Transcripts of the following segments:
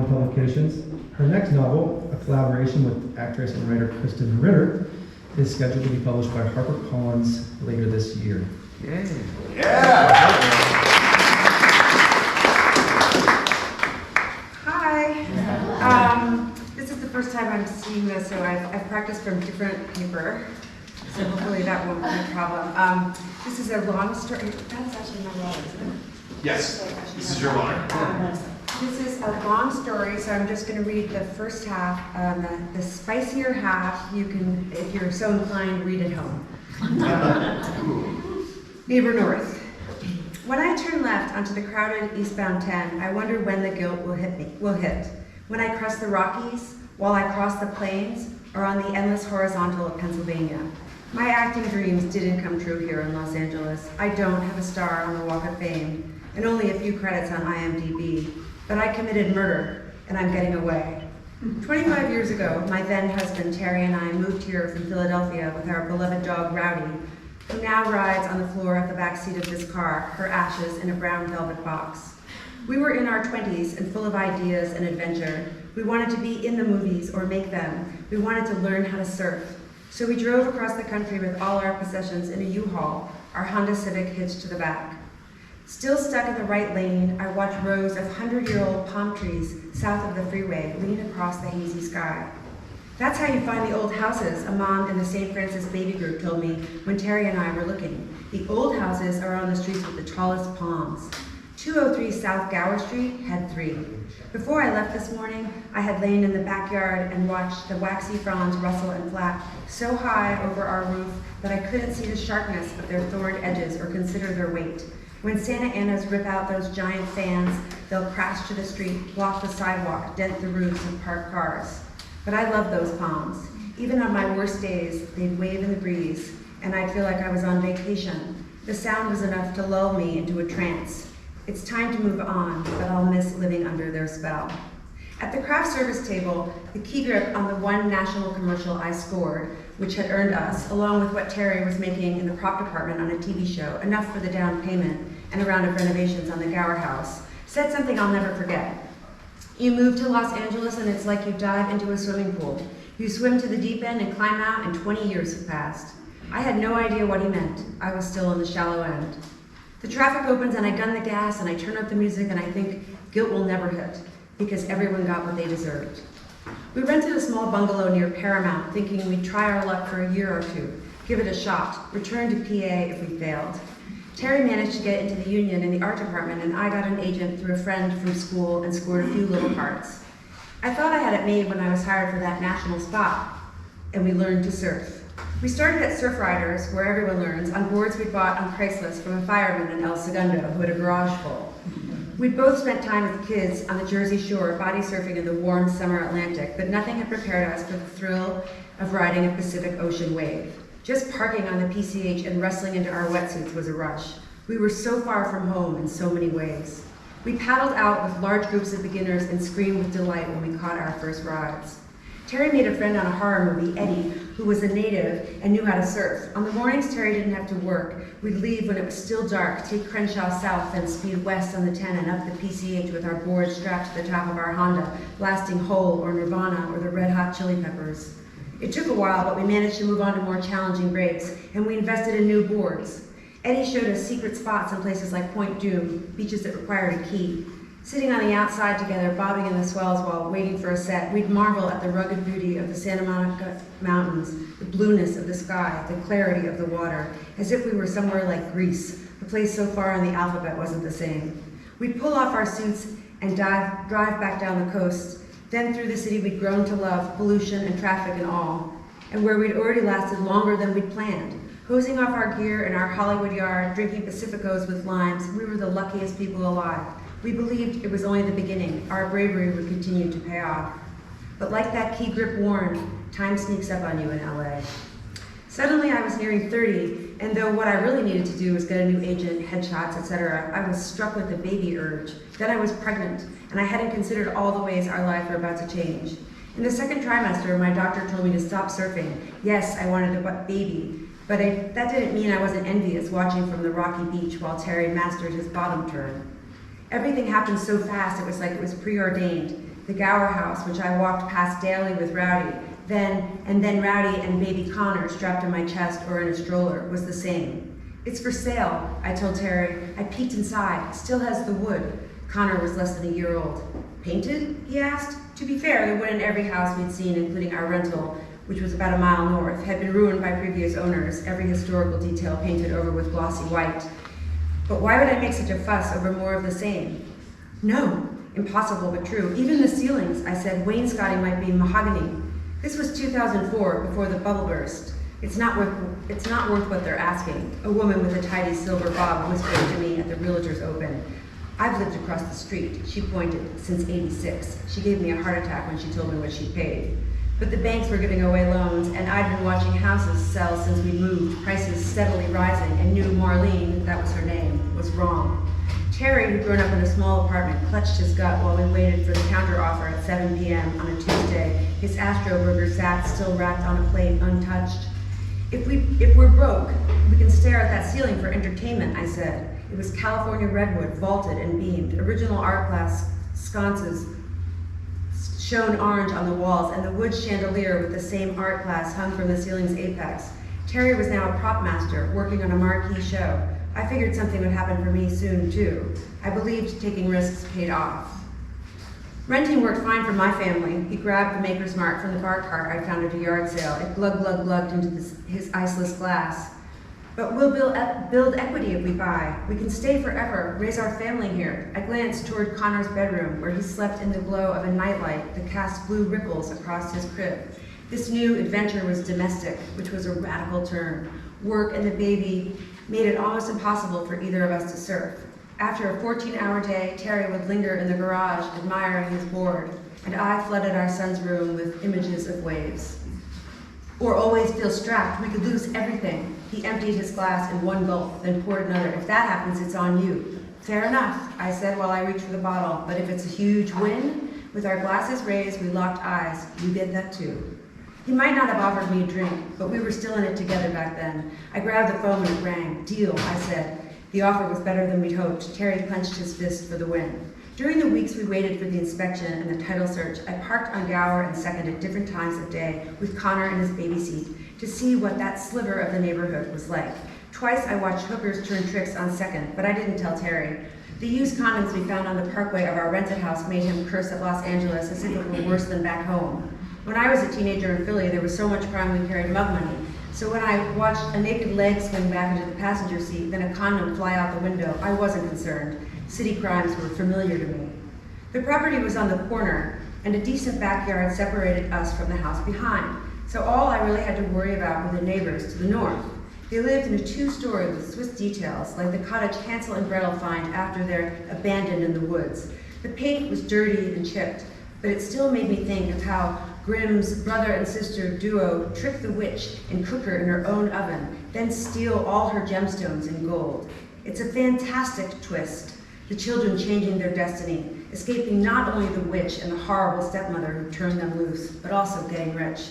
Common Publications. Her next novel, a collaboration with actress and writer Kristen Ritter, is scheduled to be published by HarperCollins later this year. Yay. Yeah! Hi. This is the first time I'm seeing this, so I've practiced from different paper. So hopefully that won't be a problem. This is a long story. That's actually my role, isn't it? Yes, this is your line. This is a long story, so I'm just going to read the first half. The spicier half, you can, if you're so inclined, read at home. Neighbor North. When I turn left onto the crowded eastbound 10, I wonder when the guilt will hit. When I cross the Rockies, while I cross the plains, or on the endless horizontal of Pennsylvania. My acting dreams didn't come true here in Los Angeles. I don't have a star on the Walk of Fame, and only a few credits on IMDb. But I committed murder, and I'm getting away. 25 years ago, my then husband Terry and I moved here from Philadelphia with our beloved dog Rowdy, who now rides on the floor of the back seat of this car, her ashes in a brown velvet box. We were in our 20s and full of ideas and adventure. We wanted to be in the movies or make them. We wanted to learn how to surf. So we drove across the country with all our possessions in a U-Haul, our Honda Civic hitched to the back. Still stuck in the right lane, I watched rows of 100-year-old palm trees south of the freeway lean across the hazy sky. That's how you find the old houses, a mom in the St. Francis baby group told me when Terry and I were looking. The old houses are on the streets with the tallest palms. 203 South Gower Street had 3. Before I left this morning, I had lain in the backyard and watched the waxy fronds rustle and flap so high over our roof that I couldn't see the sharpness of their thorned edges or consider their weight. When Santa Anas rip out those giant fans, they'll crash to the street, block the sidewalk, dent the roofs of parked cars. But I love those palms. Even on my worst days, they'd wave in the breeze, and I'd feel like I was on vacation. The sound was enough to lull me into a trance. It's time to move on, but I'll miss living under their spell. At the craft service table, the key grip on the one national commercial I scored, which had earned us, along with what Terry was making in the prop department on a TV show, enough for the down payment and a round of renovations on the Gower house, said something I'll never forget. You move to Los Angeles and it's like you dive into a swimming pool. You swim to the deep end and climb out and 20 years have passed. I had no idea what he meant. I was still in the shallow end. The traffic opens and I gun the gas and I turn up the music and I think guilt will never hit because everyone got what they deserved. We rented a small bungalow near Paramount thinking we'd try our luck for a year or two, give it a shot, return to PA if we failed. Terry managed to get into the union in the art department and I got an agent through a friend from school and scored a few little parts. I thought I had it made when I was hired for that national spot and we learned to surf. We started at Surf Riders, where everyone learns, on boards we'd bought on Craigslist from a fireman in El Segundo who had a garage full. We'd both spent time as kids on the Jersey Shore, body surfing in the warm summer Atlantic, but nothing had prepared us for the thrill of riding a Pacific Ocean wave. Just parking on the PCH and wrestling into our wetsuits was a rush. We were so far from home in so many ways. We paddled out with large groups of beginners and screamed with delight when we caught our first rides. Terry made a friend on a horror movie, Eddie, who was a native and knew how to surf. On the mornings Terry didn't have to work, we'd leave when it was still dark, take Crenshaw south, then speed west on the 10 and up the PCH with our boards strapped to the top of our Honda, blasting Hole or Nirvana or the Red Hot Chili Peppers. It took a while, but we managed to move on to more challenging breaks, and we invested in new boards. Eddie showed us secret spots in places like Point Dume, beaches that required a key. Sitting on the outside together, bobbing in the swells while waiting for a set, we'd marvel at the rugged beauty of the Santa Monica Mountains, the blueness of the sky, the clarity of the water, as if we were somewhere like Greece, a place so far on the alphabet wasn't the same. We'd pull off our suits and drive back down the coast. Then through the city we'd grown to love, pollution and traffic and all, and where we'd already lasted longer than we'd planned. Hosing off our gear in our Hollywood yard, drinking Pacificos with limes, we were the luckiest people alive. We believed it was only the beginning. Our bravery would continue to pay off. But like that key grip warned, time sneaks up on you in LA. Suddenly I was nearing 30, and though what I really needed to do was get a new agent, headshots, etc., I was struck with the baby urge. Then I was pregnant, and I hadn't considered all the ways our lives were about to change. In the second trimester, my doctor told me to stop surfing. Yes, I wanted a baby, but that didn't mean I wasn't envious watching from the rocky beach while Terry mastered his bottom turn. Everything happened so fast, it was like it was preordained. the Gower house, which I walked past daily with Rowdy, then Rowdy and baby Connor strapped to my chest or in a stroller, was the same. It's for sale, I told Terry. I peeked inside. It still has the wood. Connor was less than a year old. Painted? He asked. To be fair, the wood in every house we'd seen, including our rental, which was about a mile north, had been ruined by previous owners, every historical detail painted over with glossy white. But why would I make such a fuss over more of the same? No, impossible but true. Even the ceilings, I said, wainscoting might be mahogany. This was 2004, before the bubble burst. It's not worth what they're asking, a woman with a tidy silver bob whispered to me at the realtor's open. I've lived across the street, she pointed, since '86. She gave me a heart attack when she told me what she paid. But the banks were giving away loans, and I'd been watching houses sell since we moved, prices steadily rising, and knew Marlene, that was her name, was wrong. Terry, who'd grown up in a small apartment, clutched his gut while we waited for the counteroffer at 7 p.m. on a Tuesday. His Astro Burger sat still wrapped on a plate, untouched. If we're broke, we can stare at that ceiling for entertainment, I said. It was California redwood, vaulted and beamed, original art glass sconces shone orange on the walls, and the wood chandelier with the same art glass hung from the ceiling's apex. Terry was now a prop master, working on a marquee show. I figured something would happen for me soon, too. I believed taking risks paid off. Renting worked fine for my family. He grabbed the Maker's Mark from the bar cart I found at a yard sale. It glug-glug-glugged into his iceless glass. But we'll build equity if we buy. We can stay forever, raise our family here. I glanced toward Connor's bedroom, where he slept in the glow of a nightlight that cast blue ripples across his crib. This new adventure was domestic, which was a radical turn. Work and the baby made it almost impossible for either of us to surf. After a 14-hour day, Terry would linger in the garage, admiring his board, and I flooded our son's room with images of waves. Or always feel strapped, we could lose everything. He emptied his glass in one gulp, then poured another. If that happens, it's on you. Fair enough, I said while I reached for the bottle, but if it's a huge win, with our glasses raised, we locked eyes. You get that too. He might not have offered me a drink, but we were still in it together back then. I grabbed the phone and it rang. Deal, I said. The offer was better than we'd hoped. Terry clenched his fist for the win. During the weeks we waited for the inspection and the title search, I parked on Gower and Second at different times of day with Connor in his baby seat to see what that sliver of the neighborhood was like. Twice I watched hookers turn tricks on Second, but I didn't tell Terry. The used condoms we found on the parkway of our rented house made him curse at Los Angeles as if it were worse than back home. When I was a teenager in Philly, there was so much crime we carried mug money. So when I watched a naked leg swing back into the passenger seat, then a condom fly out the window, I wasn't concerned. City crimes were familiar to me. The property was on the corner, and a decent backyard separated us from the house behind. So all I really had to worry about were the neighbors to the north. They lived in a two-story with Swiss details, like the cottage Hansel and Gretel find after they're abandoned in the woods. The paint was dirty and chipped, but it still made me think of how Grimm's brother and sister duo trick the witch and cook her in her own oven, then steal all her gemstones in gold. It's a fantastic twist, the children changing their destiny, escaping not only the witch and the horrible stepmother who turned them loose, but also getting rich.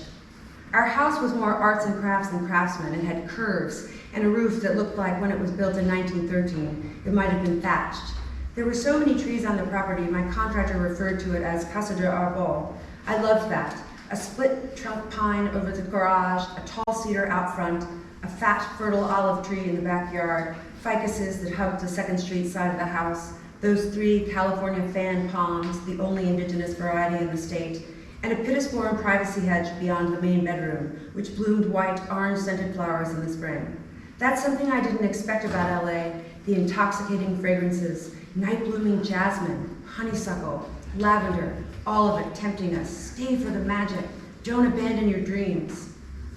Our house was more arts and crafts than craftsmen and had curves and a roof that looked like when it was built in 1913, it might have been thatched. There were so many trees on the property, my contractor referred to it as Casa de Arbol. I loved that. A split trunk pine over the garage, a tall cedar out front, a fat, fertile olive tree in the backyard, ficuses that hugged the Second Street side of the house, those 3 California fan palms, the only indigenous variety in the state, and a pittosporum privacy hedge beyond the main bedroom, which bloomed white, orange-scented flowers in the spring. That's something I didn't expect about LA, the intoxicating fragrances, night-blooming jasmine, honeysuckle, lavender, all of it tempting us. Stay for the magic. Don't abandon your dreams.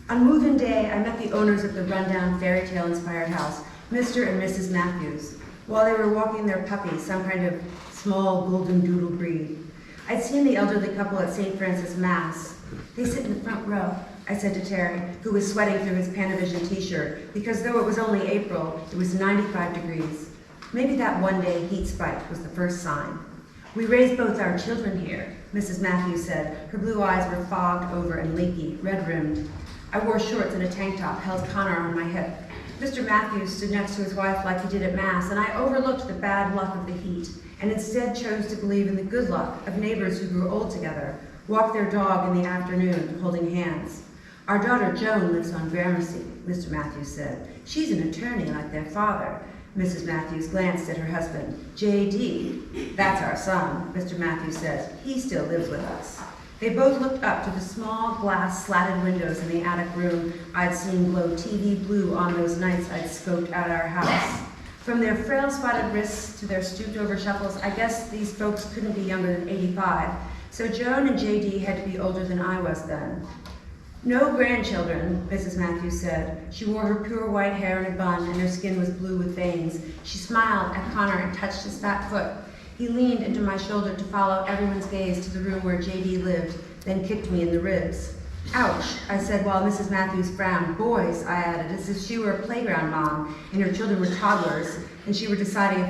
On move-in day, I met the owners of the rundown fairy tale-inspired house, Mr. and Mrs. Matthews, while they were walking their puppy, some kind of small golden doodle breed. I'd seen the elderly couple at St. Francis Mass. They sit in the front row, I said to Terry, who was sweating through his Panavision t-shirt, because though it was only April, it was 95 degrees. Maybe that one day heat spike was the first sign. We raised both our children here, Mrs. Matthews said. Her blue eyes were fogged over and leaky, red-rimmed. I wore shorts and a tank top, held Connor on my hip. Mr. Matthews stood next to his wife like he did at Mass, and I overlooked the bad luck of the heat. and instead chose to believe in the good luck of neighbors who grew old together, walked their dog in the afternoon, holding hands. Our daughter Joan lives on Gramercy, Mr. Matthews said. She's an attorney like their father. Mrs. Matthews glanced at her husband. J.D., that's our son, Mr. Matthews said. He still lives with us. They both looked up to the small glass slatted windows in the attic room I'd seen glow TV blue on those nights I'd scoped out our house. From their frail spotted wrists to their stooped over shuffles, I guess these folks couldn't be younger than 85, so Joan and J.D. had to be older than I was then. No grandchildren, Mrs. Matthews said. She wore her pure white hair in a bun, and her skin was blue with veins. She smiled at Connor and touched his fat foot. He leaned into my shoulder to follow everyone's gaze to the room where J.D. lived, then kicked me in the ribs. Ouch, I said while Mrs. Matthews frowned. Boys, I added, as if she were a playground mom and her children were toddlers, and she were deciding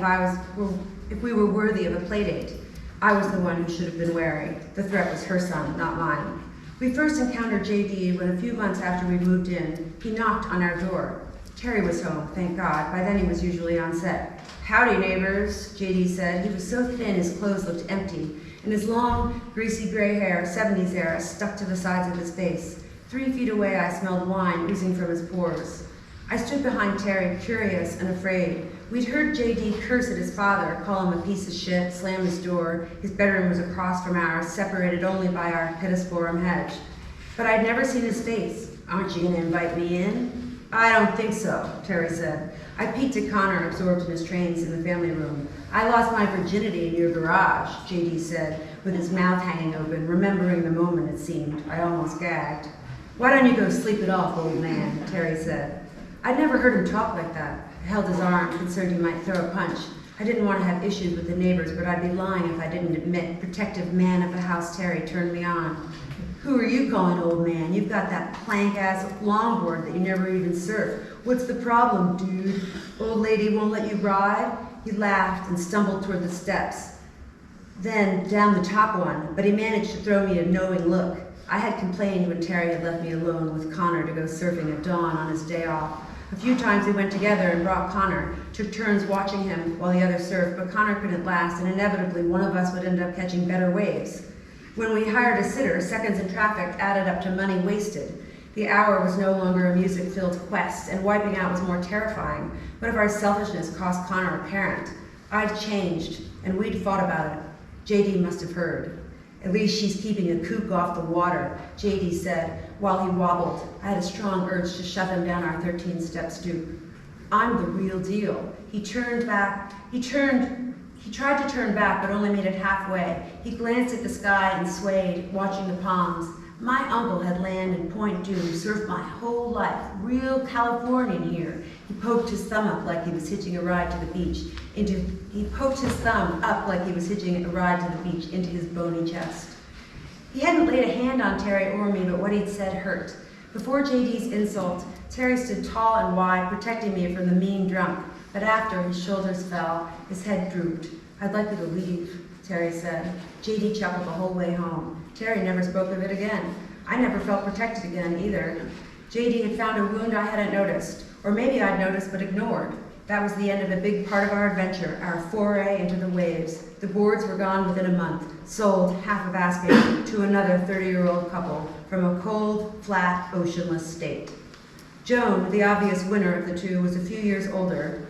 if we were worthy of a playdate. I was the one who should have been wary. The threat was her son, not mine. We first encountered J.D. when a few months after we moved in, he knocked on our door. Terry was home, thank God. By then he was usually on set. Howdy, neighbors, J.D. said. He was so thin his clothes looked empty, and his long, greasy gray hair, 70s era, stuck to the sides of his face. 3 feet away I smelled wine oozing from his pores. I stood behind Terry, curious and afraid. We'd heard J.D. curse at his father, call him a piece of shit, slam his door. His bedroom was across from ours, separated only by our pittosporum hedge. But I'd never seen his face. Aren't you gonna invite me in? I don't think so, Terry said. I peeked at Connor, absorbed in his trains in the family room. I lost my virginity in your garage, J.D. said, with his mouth hanging open, remembering the moment it seemed. I almost gagged. Why don't you go sleep it off, old man, Terry said. I'd never heard him talk like that. I held his arm, concerned he might throw a punch. I didn't want to have issues with the neighbors, but I'd be lying if I didn't admit protective man of the house Terry turned me on. Who are you calling old man? You've got that plank-ass longboard that you never even surf. What's the problem, dude? Old lady won't let you ride? He laughed and stumbled toward the steps, then down the top one, but he managed to throw me a knowing look. I had complained when Terry had left me alone with Connor to go surfing at dawn on his day off. A few times we went together and brought Connor, took turns watching him while the other surfed, but Connor couldn't last, and inevitably one of us would end up catching better waves. When we hired a sitter, seconds in traffic added up to money wasted. The hour was no longer a music-filled quest, and wiping out was more terrifying. What if our selfishness cost Connor a parent? I'd changed, and we'd fought about it. J.D. must have heard. At least she's keeping a kook off the water, J.D. said, while he wobbled. I had a strong urge to shove him down our 13-step stoop. I'm the real deal. He tried to turn back, but only made it halfway. He glanced at the sky and swayed, watching the palms. My uncle had land in Point Dume, surfed my whole life, real Californian here. He poked his thumb up like he was hitching a ride to the beach into his bony chest. He hadn't laid a hand on Terry or me, but what he'd said hurt. Before J.D.'s insult, Terry stood tall and wide, protecting me from the mean drunk. But after his shoulders fell, his head drooped. I'd like you to leave, Terry said. J.D. chuckled the whole way home. Terry never spoke of it again. I never felt protected again, either. J.D. had found a wound I hadn't noticed, or maybe I'd noticed but ignored. That was the end of a big part of our adventure, our foray into the waves. The boards were gone within a month, sold half of asking to another 30-year-old couple from a cold, flat, oceanless state. Joan, the obvious winner of the two, was a few years older,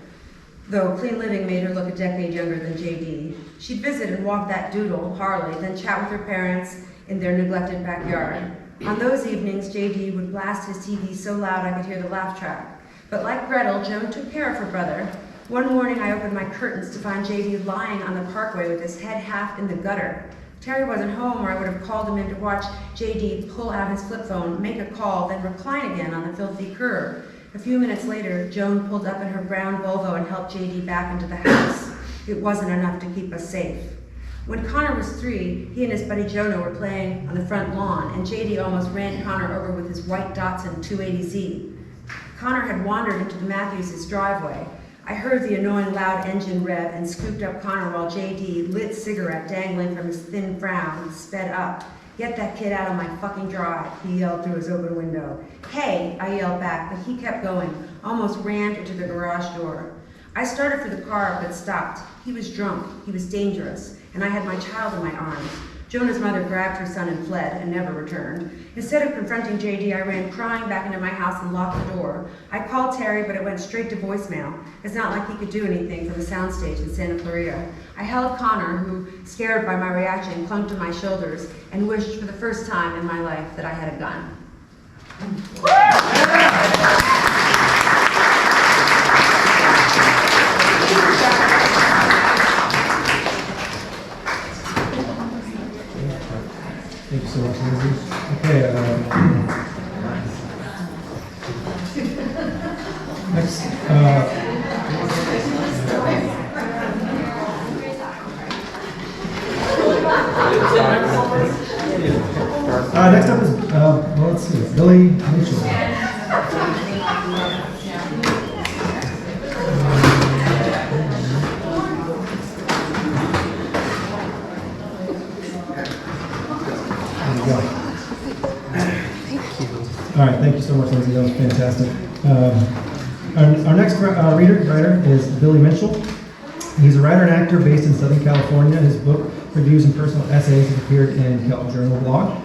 though clean living made her look a decade younger than J.D. She'd visit and walk that doodle, Harley, then chat with her parents in their neglected backyard. On those evenings, J.D. would blast his TV so loud I could hear the laugh track. But like Gretel, Joan took care of her brother. One morning I opened my curtains to find J.D. lying on the parkway with his head half in the gutter. Terry wasn't home, or I would have called him in to watch J.D. pull out his flip phone, make a call, then recline again on the filthy curb. A few minutes later, Joan pulled up in her brown Volvo and helped J.D. back into the house. It wasn't enough to keep us safe. When Connor was 3, he and his buddy Jonah were playing on the front lawn, and J.D. almost ran Connor over with his white Datsun 280Z. Connor had wandered into the Matthews' driveway. I heard the annoying loud engine rev and scooped up Connor while J.D., lit cigarette dangling from his thin frown, sped up. Get that kid out of my fucking drive, he yelled through his open window. Hey, I yelled back, but he kept going, almost rammed into the garage door. I started for the car, but stopped. He was drunk, he was dangerous, and I had my child in my arms. Jonah's mother grabbed her son and fled, and never returned. Instead of confronting JD, I ran crying back into my house and locked the door. I called Terry, but it went straight to voicemail. It's not like he could do anything from the soundstage in Santa Clarita. I held Connor, who, scared by my reaction, clung to my shoulders and wished for the first time in my life that I had a gun. Thank you so much, Lindsay. Okay, next, next up is, well, let's see, Billy Mitchell. All right, thank you so much, Lindsay. That was fantastic. Our next writer is Billy Mitchell. He's a writer and actor based in Southern California. His book, reviews, and personal essays have appeared in Kelp Journal blog,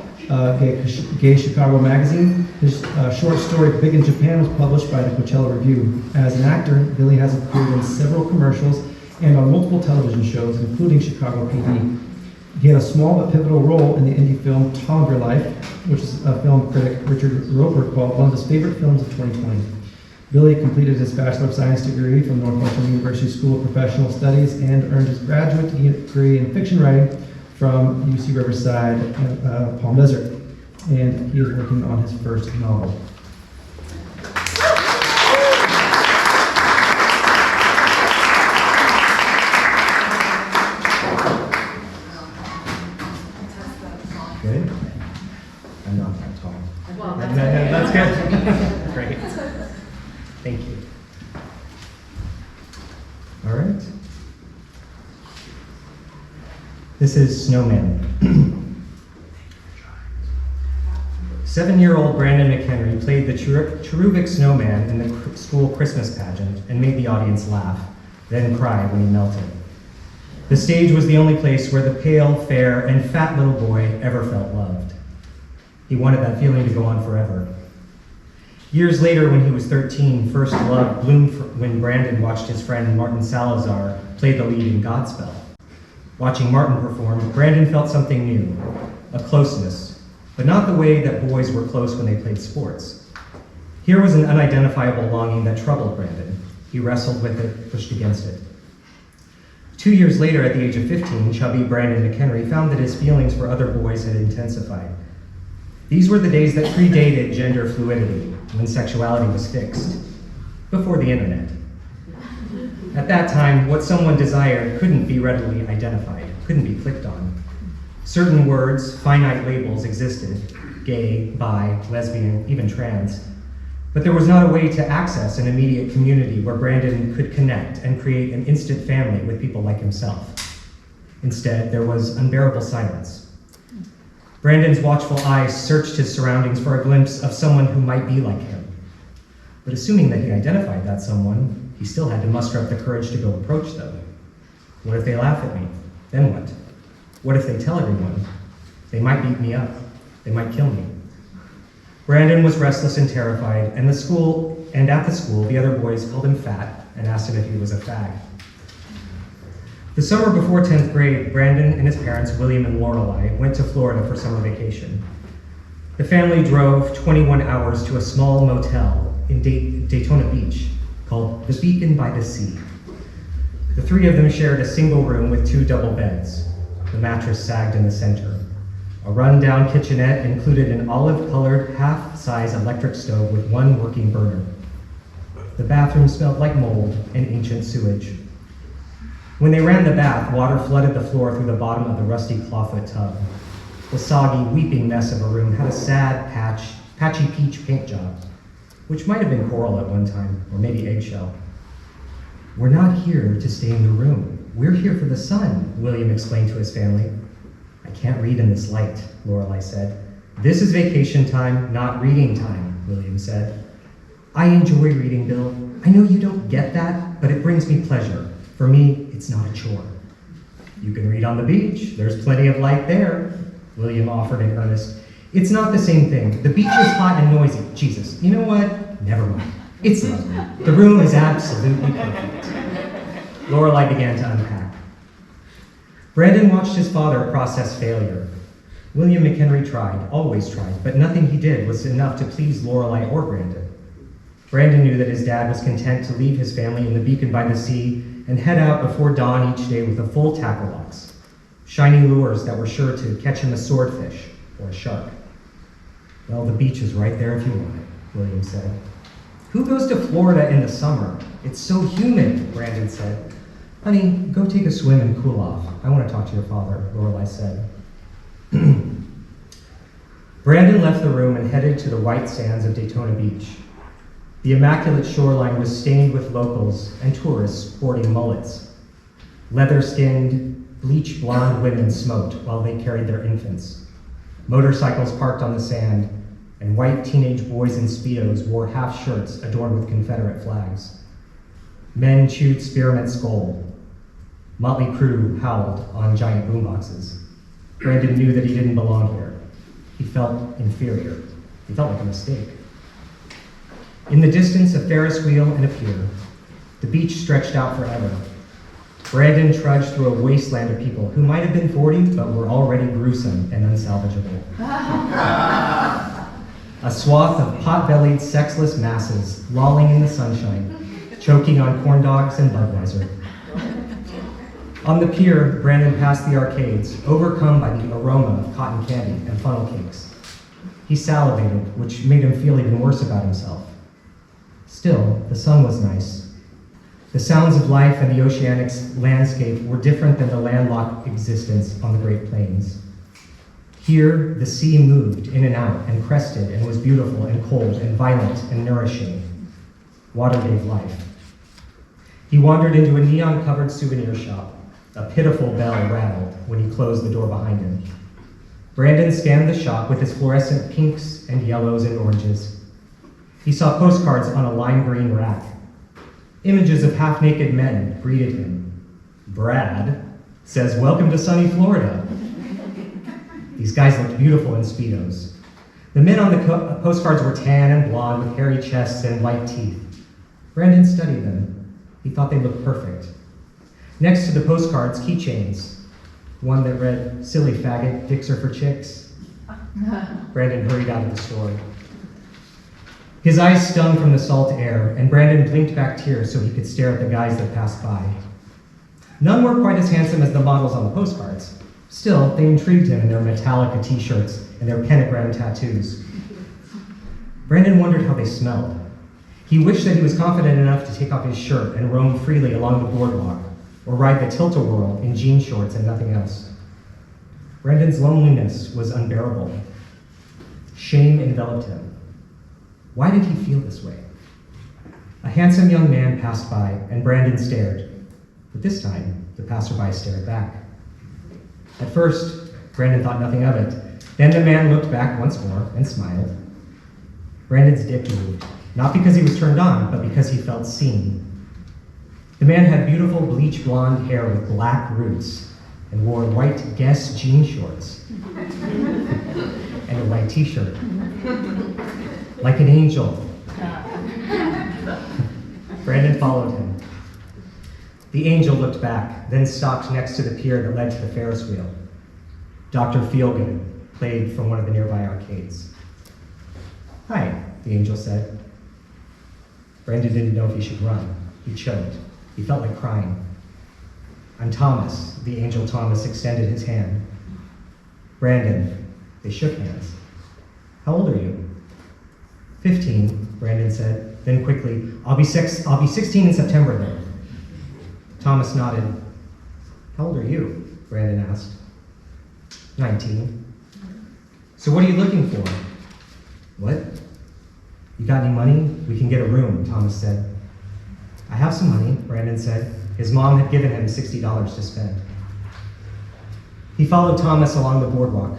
Gay Chicago Magazine. His short story, Big in Japan, was published by the Coachella Review. As an actor, Billy has appeared in several commercials and on multiple television shows, including Chicago PD. He had a small but pivotal role in the indie film Tom of Your Life, which is a film critic Richard Roper called one of his favorite films of 2020. Billy completed his Bachelor of Science degree from Northwestern University School of Professional Studies and earned his graduate degree in fiction writing from UC Riverside, Palm Desert. And he is working on his first novel. Good. I'm not that tall. Well, That's good. Great. Thank you. All right. This is Snowman. 7-year-old Brandon McHenry played the cherubic snowman in the school Christmas pageant and made the audience laugh, then cry when he melted. The stage was the only place where the pale, fair, and fat little boy ever felt loved. He wanted that feeling to go on forever. Years later, when he was 13, first love bloomed when Brandon watched his friend Martin Salazar play the lead in Godspell. Watching Martin perform, Brandon felt something new, a closeness, but not the way that boys were close when they played sports. Here was an unidentifiable longing that troubled Brandon. He wrestled with it, pushed against it. 2 years later, at the age of 15, chubby Brandon McHenry found that his feelings for other boys had intensified. These were the days that predated gender fluidity, when sexuality was fixed, before the internet. At that time, what someone desired couldn't be readily identified, couldn't be clicked on. Certain words, finite labels existed, gay, bi, lesbian, even trans, but there was not a way to access an immediate community where Brandon could connect and create an instant family with people like himself. Instead, there was unbearable silence. Brandon's watchful eyes searched his surroundings for a glimpse of someone who might be like him. But assuming that he identified that someone, he still had to muster up the courage to go approach them. What if they laugh at me? Then what? What if they tell everyone? They might beat me up. They might kill me. Brandon was restless and terrified, and at the school, the other boys called him fat and asked him if he was a fag. The summer before 10th grade, Brandon and his parents, William and Lorelei, went to Florida for summer vacation. The family drove 21 hours to a small motel in Daytona Beach called the Beacon by the Sea. The three of them shared a single room with 2 double beds. The mattress sagged in the center. A run-down kitchenette included an olive-colored, half-size electric stove with 1 working burner. The bathroom smelled like mold and ancient sewage. When they ran the bath, water flooded the floor through the bottom of the rusty clawfoot tub. The soggy, weeping mess of a room had a sad, patchy peach paint job, which might have been coral at one time, or maybe eggshell. "We're not here to stay in the room. We're here for the sun," William explained to his family. "I can't read in this light," Lorelei said. "This is vacation time, not reading time," William said. "I enjoy reading, Bill. I know you don't get that, but it brings me pleasure. For me, it's not a chore. You can read on the beach. There's plenty of light there, William offered in earnest. It's not the same thing. The beach is hot and noisy. Jesus, you know what? Never mind. It's lovely. The room is absolutely perfect. Lorelei began to unpack. Brandon watched his father process failure. William McHenry tried, always tried, but nothing he did was enough to please Lorelei or Brandon. Brandon knew that his dad was content to leave his family in the beacon by the sea and head out before dawn each day with a full tackle box, shiny lures that were sure to catch him a swordfish or a shark. Well, the beach is right there if you want it, William said. Who goes to Florida in the summer? It's so humid, Brandon said. Honey, go take a swim and cool off. I want to talk to your father, Lorelei said. Brandon left the room and headed to the white sands of Daytona Beach. The immaculate shoreline was stained with locals and tourists sporting mullets. Leather-skinned, bleach blonde women smoked while they carried their infants. Motorcycles parked on the sand, and white teenage boys in Speedos wore half shirts adorned with Confederate flags. Men chewed spearmint skull. Motley Crue howled on giant boomboxes. Brandon knew that he didn't belong here. He felt inferior. He felt like a mistake. In the distance, a Ferris wheel and a pier. The beach stretched out forever. Brandon trudged through a wasteland of people who might have been 40, but were already gruesome and unsalvageable. A swath of pot-bellied, sexless masses lolling in the sunshine, choking on corn dogs and Budweiser. On the pier, Brandon passed the arcades, overcome by the aroma of cotton candy and funnel cakes. He salivated, which made him feel even worse about himself. Still, the sun was nice. The sounds of life and the oceanic landscape were different than the landlocked existence on the Great Plains. Here, the sea moved in and out and crested and was beautiful and cold and violent and nourishing. Water gave life. He wandered into a neon-covered souvenir shop. A pitiful bell rattled when he closed the door behind him. Brandon scanned the shop with its fluorescent pinks and yellows and oranges. He saw postcards on a lime green rack. Images of half-naked men greeted him. Brad says, "Welcome to sunny Florida." These guys looked beautiful in Speedos. The men on the postcards were tan and blonde with hairy chests and white teeth. Brandon studied them. He thought they looked perfect. Next to the postcards, keychains. One that read, "Silly faggot, fixer for chicks." Brandon hurried out of the store. His eyes stung from the salt air, and Brandon blinked back tears so he could stare at the guys that passed by. None were quite as handsome as the models on the postcards. Still, they intrigued him in their Metallica t-shirts and their pentagram tattoos. Brandon wondered how they smelled. He wished that he was confident enough to take off his shirt and roam freely along the boardwalk, or ride the tilt-a-whirl in jean shorts and nothing else. Brandon's loneliness was unbearable. Shame enveloped him. Why did he feel this way? A handsome young man passed by, and Brandon stared. But this time, the passerby stared back. At first, Brandon thought nothing of it. Then the man looked back once more and smiled. Brandon's dick moved, not because he was turned on, but because he felt seen. The man had beautiful bleach blonde hair with black roots and wore white Guess jean shorts and a white t-shirt. Like an angel. Brandon followed him. The angel looked back, then stopped next to the pier that led to the Ferris wheel. Dr. Feelgood played from one of the nearby arcades. "Hi," the angel said. Brandon didn't know if he should run. He choked. He felt like crying. "I'm Thomas," the angel Thomas extended his hand. "Brandon." They shook hands. "How old are you?" 15, Brandon said. Then quickly, I'll be 16 in September then." Thomas nodded. "How old are you?" Brandon asked. 19. "So what are you looking for?" "What? You got any money? We can get a room," Thomas said. "I have some money," Brandon said. His mom had given him $60 to spend. He followed Thomas along the boardwalk.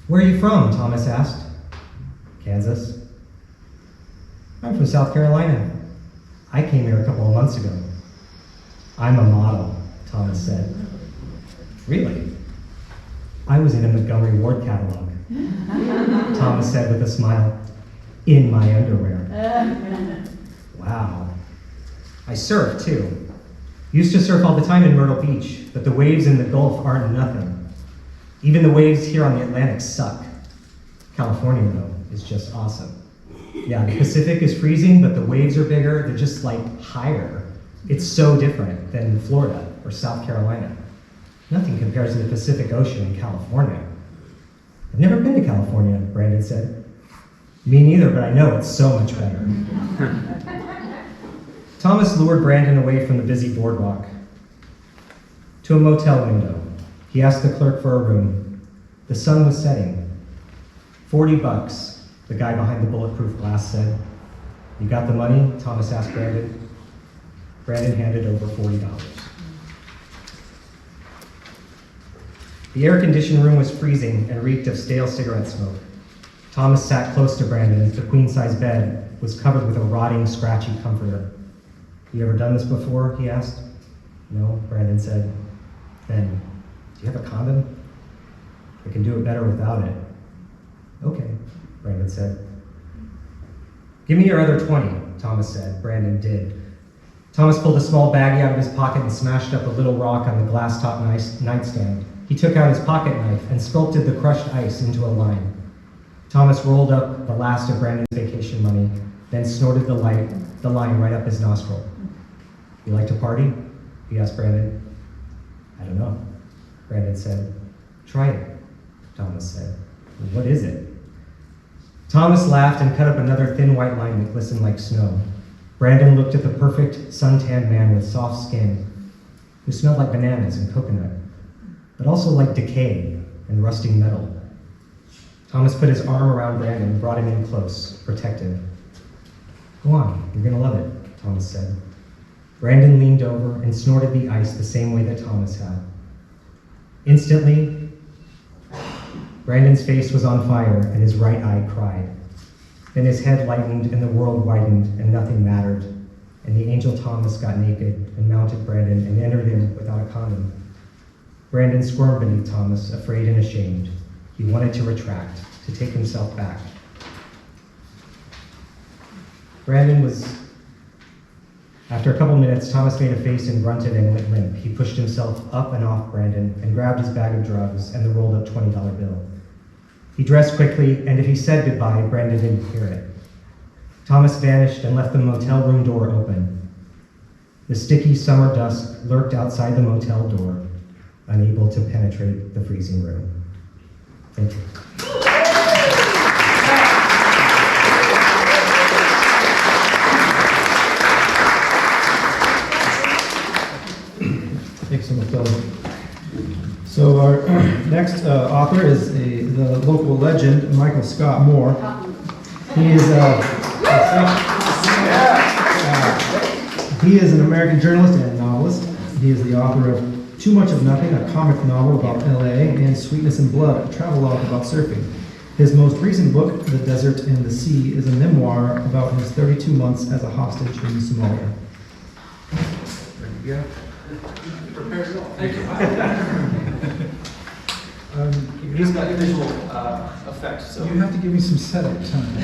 "Where are you from?" Thomas asked. "Kansas." "I'm from South Carolina." I came here a couple of months ago. I'm a model, Thomas said. Really? I was in a Montgomery Ward catalog. Thomas said with a smile, in my underwear. Wow. I surf too. Used to surf all the time in Myrtle Beach, but the waves in the Gulf aren't nothing. Even the waves here on the Atlantic suck. California, though, is just awesome. Yeah, the Pacific is freezing, but the waves are bigger. They're just like higher. It's so different than Florida or South Carolina. Nothing compares to the Pacific Ocean in California. I've never been to California, Brandon said. Me neither, but I know it's so much better. Thomas lured Brandon away from the busy boardwalk to a motel window. He asked the clerk for a room. The sun was setting. $40, the guy behind the bulletproof glass said. You got the money? Thomas asked Brandon. Brandon handed over $40. The air-conditioned room was freezing and reeked of stale cigarette smoke. Thomas sat close to Brandon. The queen-size bed was covered with a rotting, scratchy comforter. You ever done this before? He asked. No, Brandon said. Then, do you have a condom? I can do it better without it. Okay, Brandon said. Give me your other 20, Thomas said. Brandon did. Thomas pulled a small baggie out of his pocket and smashed up a little rock on the glass-top nightstand. He took out his pocket knife and sculpted the crushed ice into a line. Thomas rolled up the last of Brandon's vacation money, then snorted the line right up his nostril. You like to party? He asked Brandon. I don't know, Brandon said. Try it, Thomas said. What is it? Thomas laughed and cut up another thin white line that glistened like snow. Brandon looked at the perfect, suntanned man with soft skin, who smelled like bananas and coconut, but also like decay and rusting metal. Thomas put his arm around Brandon and brought him in close, protective. Go on, you're gonna love it, Thomas said. Brandon leaned over and snorted the ice the same way that Thomas had. Instantly, Brandon's face was on fire and his right eye cried. Then his head lightened and the world widened and nothing mattered. And the angel Thomas got naked and mounted Brandon and entered him without a condom. Brandon squirmed beneath Thomas, afraid and ashamed. He wanted to retract, to take himself back. After a couple minutes, Thomas made a face and grunted and went limp. He pushed himself up and off Brandon and grabbed his bag of drugs and the rolled up $20 bill. He dressed quickly, and if he said goodbye, Brandon didn't hear it. Thomas vanished and left the motel room door open. The sticky summer dusk lurked outside the motel door, unable to penetrate the freezing room. Thank you. Thanks so much, Bill. So our next author is the local legend, Michael Scott Moore. He is an American journalist and novelist. He is the author of Too Much of Nothing, a comic novel about LA, and Sweetness and Blood, a travel log about surfing. His most recent book, The Desert and the Sea, is a memoir about his 32 months as a hostage in Somalia. There you go. Thank you. He's got visual effects, so You have to give me some setup time.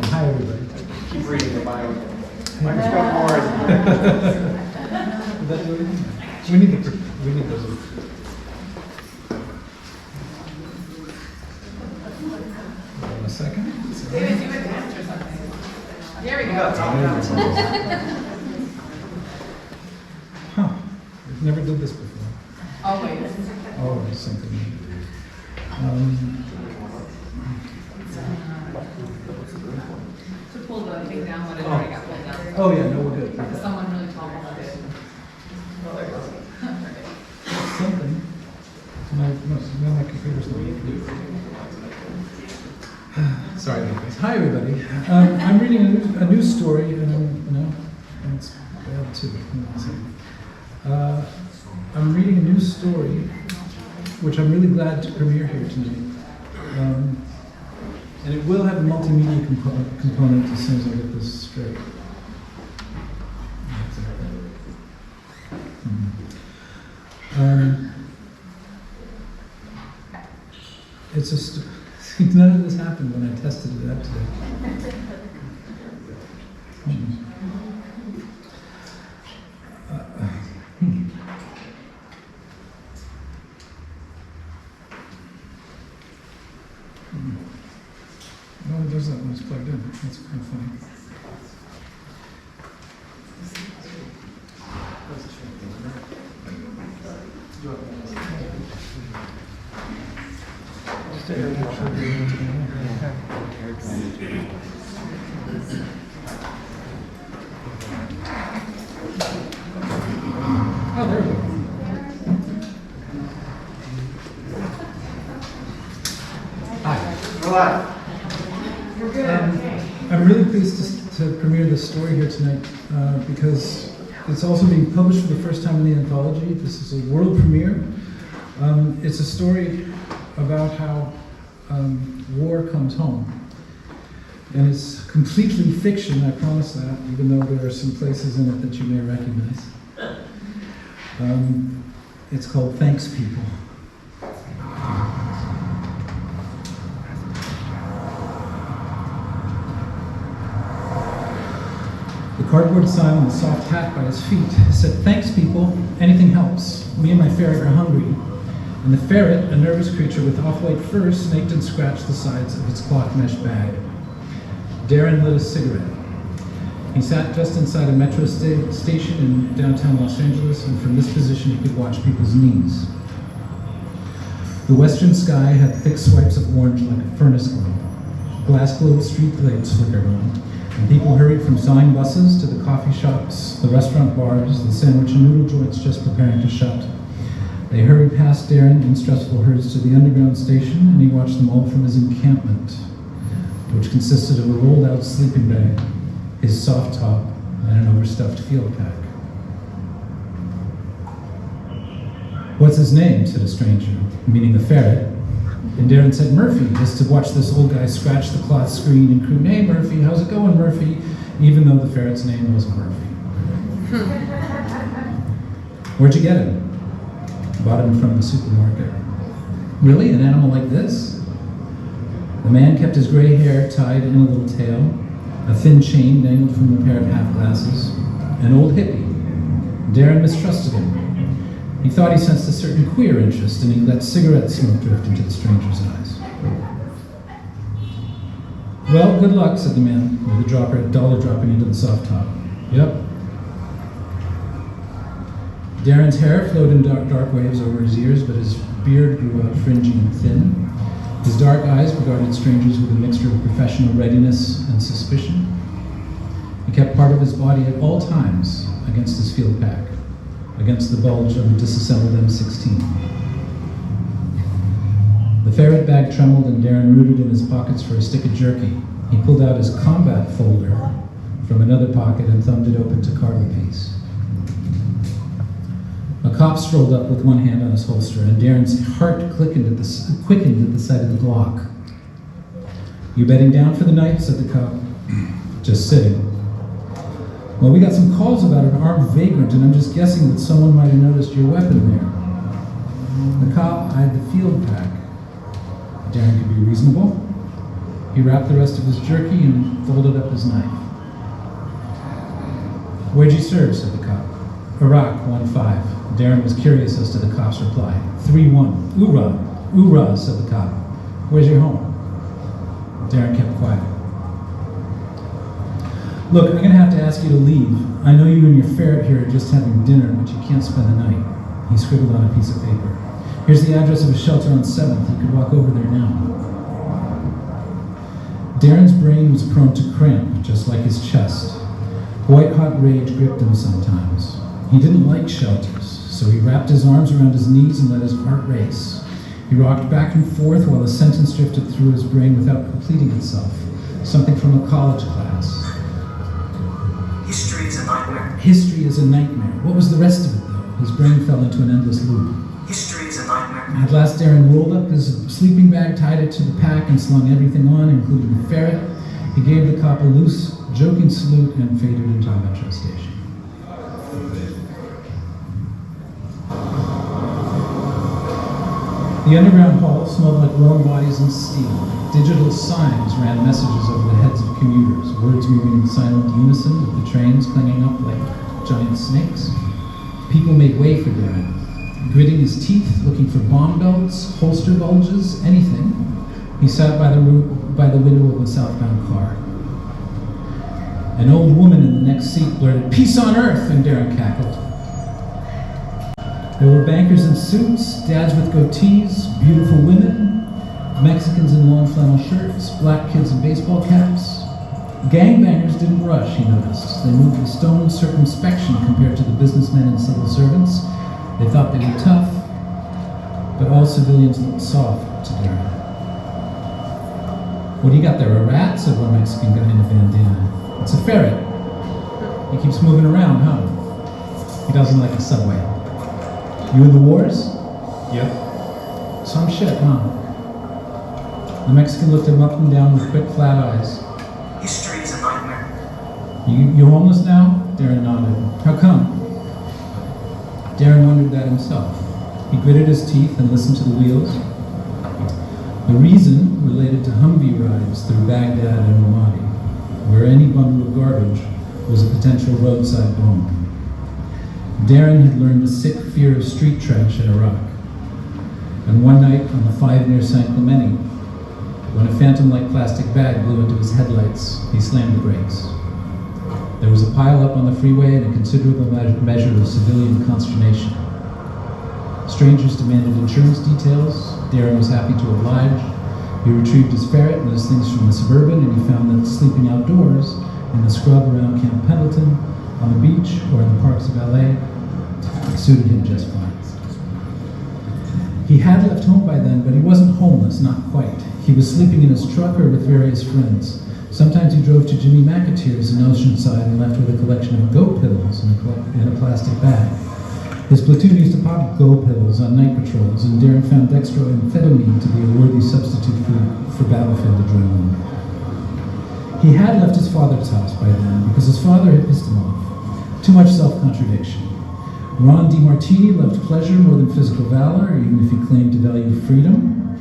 Hi, everybody. keep reading the bio. Microscope more. Did that do anything? We need those. Hold on a second. David, do a dance or something. There we go. Huh. We've never did this before. Always. Oh, there's something. To pull the thing down when it already got pulled down. Oh, yeah, no, we're good. Because someone really tall pulled it. Something. My computer's not working. Sorry about this. Hi, everybody. I'm reading a news story, and it's bad too. Hold on a second. I'm reading a news story, which I'm really glad to premiere here tonight. And it will have a multimedia component as soon as I get this straight. It's a none of this happened when I tested it out today. No, it does that when it's plugged in. That's kind of funny. Oh, there we go. Hi. I'm really pleased to premiere this story here tonight because it's also being published for the first time in the anthology. This is a world premiere. It's a story about how war comes home. And it's completely fiction, I promise that, even though there are some places in it that you may recognize. It's called Thanks People. The cardboard sign on the soft hat by his feet said, "Thanks, people. Anything helps. Me and my ferret are hungry." And the ferret, a nervous creature with off-white fur, snaked and scratched the sides of its cloth mesh bag. Darren lit a cigarette. He sat just inside a metro station in downtown Los Angeles, and from this position he could watch people's knees. The western sky had thick swipes of orange like a furnace globe. Glass globe street lights flickered on, and people hurried from sawing buses to the coffee shops, the restaurant bars, the sandwich and noodle joints just preparing to shut. They hurried past Darren in stressful herds to the underground station, and he watched them all from his encampment, which consisted of a rolled-out sleeping bag, his soft top, and an overstuffed field pack. "What's his name?" said a stranger, meaning the ferret. And Darren said, "Murphy," just to watch this old guy scratch the cloth screen and croon, "Hey, Murphy, how's it going, Murphy?" even though the ferret's name wasn't Murphy. "Where'd you get him?" "Bought him from the supermarket." "Really? An animal like this?" The man kept his gray hair tied in a little tail. A thin chain dangled from a pair of half glasses. An old hippie. Darren mistrusted him. He thought he sensed a certain queer interest, and he let cigarette smoke drift into the stranger's eyes. "Well, good luck," said the man, with a dollar dropping into the soft top. "Yep." Darren's hair flowed in dark waves over his ears, but his beard grew out fringy and thin. His dark eyes regarded strangers with a mixture of professional readiness and suspicion. He kept part of his body at all times against his field pack, against the bulge of a disassembled M16. The ferret bag trembled, and Darren rooted in his pockets for a stick of jerky. He pulled out his combat folder from another pocket and thumbed it open to carve a piece. A cop strolled up with one hand on his holster, and Darren's heart quickened at the sight of the Glock. "You bedding down for the night?" said the cop. "Just sitting." "Well, we got some calls about an armed vagrant, and I'm just guessing that someone might have noticed your weapon there." The cop eyed the field pack. Darren could be reasonable. He wrapped the rest of his jerky and folded up his knife. "Where'd you serve?" said the cop. "Iraq, 1-5. Darren was curious as to the cop's reply. 3-1. "Oorah, oorah," said the cop. "Where's your home?" Darren kept quiet. "Look, I'm going to have to ask you to leave. I know you and your ferret here are just having dinner, but you can't spend the night." He scribbled on a piece of paper. "Here's the address of a shelter on 7th. You could walk over there now." Darren's brain was prone to cramp, just like his chest. White-hot rage gripped him sometimes. He didn't like shelters, so he wrapped his arms around his knees and let his heart race. He rocked back and forth while a sentence drifted through his brain without completing itself, something from a college class. "History is a nightmare. History is a nightmare. What was the rest of it, though? His brain fell into an endless loop. History is a nightmare. At last, Darren rolled up his sleeping bag, tied it to the pack, and slung everything on, including the ferret. He gave the cop a loose, joking salute and faded into a metro station. The underground hall smelled like warm bodies and steel. Digital signs ran messages over the heads of commuters, words moving in silent unison with the trains clinging up like giant snakes. People made way for Darren, gritting his teeth, looking for bomb belts, holster bulges, anything. He sat by the window of a southbound car. An old woman in the next seat blurted, "Peace on earth," and Darren cackled. There were bankers in suits, dads with goatees, beautiful women, Mexicans in long flannel shirts, black kids in baseball caps. Gangbangers didn't rush, he noticed. They moved with stone circumspection compared to the businessmen and civil servants. They thought they were tough, but all civilians looked soft to Darren. "What do you got there, a rat?" said one Mexican guy in a bandana. "It's a ferret. He keeps moving around, huh? He doesn't like the subway. You in the wars?" Yep. "Some shit, huh?" The Mexican looked him up and down with quick, flat eyes. History is a nightmare. You homeless now?" Darren nodded. "How come?" Darren wondered that himself. He gritted his teeth and listened to the wheels. The reason related to Humvee rides through Baghdad and Ramadi, where any bundle of garbage was a potential roadside bomb. Darren had learned a sick fear of street trash in Iraq. And one night on the 5 near San Clemente, when a phantom-like plastic bag blew into his headlights, he slammed the brakes. There was a pile-up on the freeway and a considerable measure of civilian consternation. Strangers demanded insurance details. Darren was happy to oblige. He retrieved his ferret and his things from the Suburban, and he found that sleeping outdoors in the scrub around Camp Pendleton, on the beach, or in the parks of LA suited him just fine. He had left home by then, but he wasn't homeless, not quite. He was sleeping in his truck or with various friends. Sometimes he drove to Jimmy McAteer's in Oceanside and left with a collection of goat pills in a plastic bag. His platoon used to pop goat pills on night patrols, and Darren found dextroamphetamine to be a worthy substitute for battlefield adrenaline. He had left his father's house by then because his father had pissed him off. Too much self-contradiction. Ron DeMartini loved pleasure more than physical valor, even if he claimed to value freedom.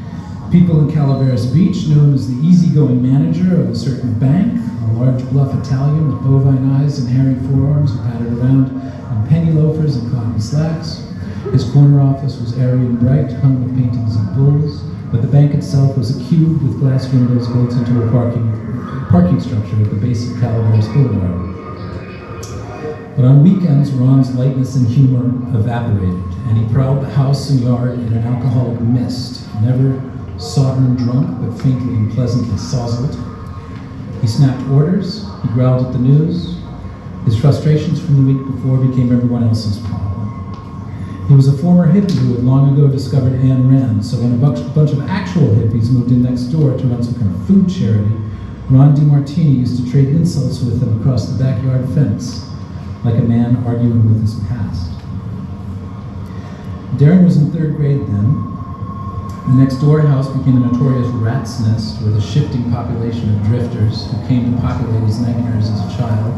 People in Calaveras Beach knew him as the easygoing manager of a certain bank, a large bluff Italian with bovine eyes and hairy forearms who pattered around in penny loafers and cotton slacks. His corner office was airy and bright, hung with paintings of bulls, but the bank itself was a cube with glass windows built into a parking structure at the base of Calaveras Boulevard. But on weekends, Ron's lightness and humor evaporated, and he prowled the house and yard in an alcoholic mist, never sodden drunk, but faintly and pleasantly sozzled. He snapped orders, he growled at the news. His frustrations from the week before became everyone else's problem. He was a former hippie who had long ago discovered Ayn Rand, so when a bunch of actual hippies moved in next door to run some kind of food charity, Ron DeMartini used to trade insults with them across the backyard fence, like a man arguing with his past. Darren was in 3rd grade then. The next door house became a notorious rat's nest with a shifting population of drifters who came to populate his nightmares as a child.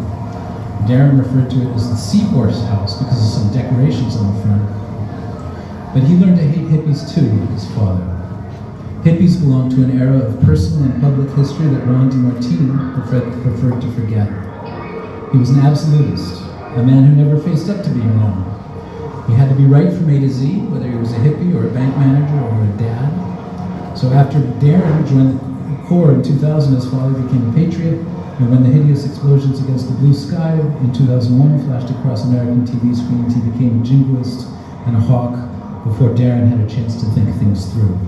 Darren referred to it as the Seahorse House because of some decorations on the front. But he learned to hate hippies too, like his father. Hippies belonged to an era of personal and public history that Ron DeMartini preferred to forget. He was an absolutist, a man who never faced up to being wrong. He had to be right from A to Z, whether he was a hippie or a bank manager or a dad. So after Darren joined the Corps in 2000, his father became a patriot, and when the hideous explosions against the blue sky in 2001 flashed across American TV screens, he became a jingoist and a hawk before Darren had a chance to think things through.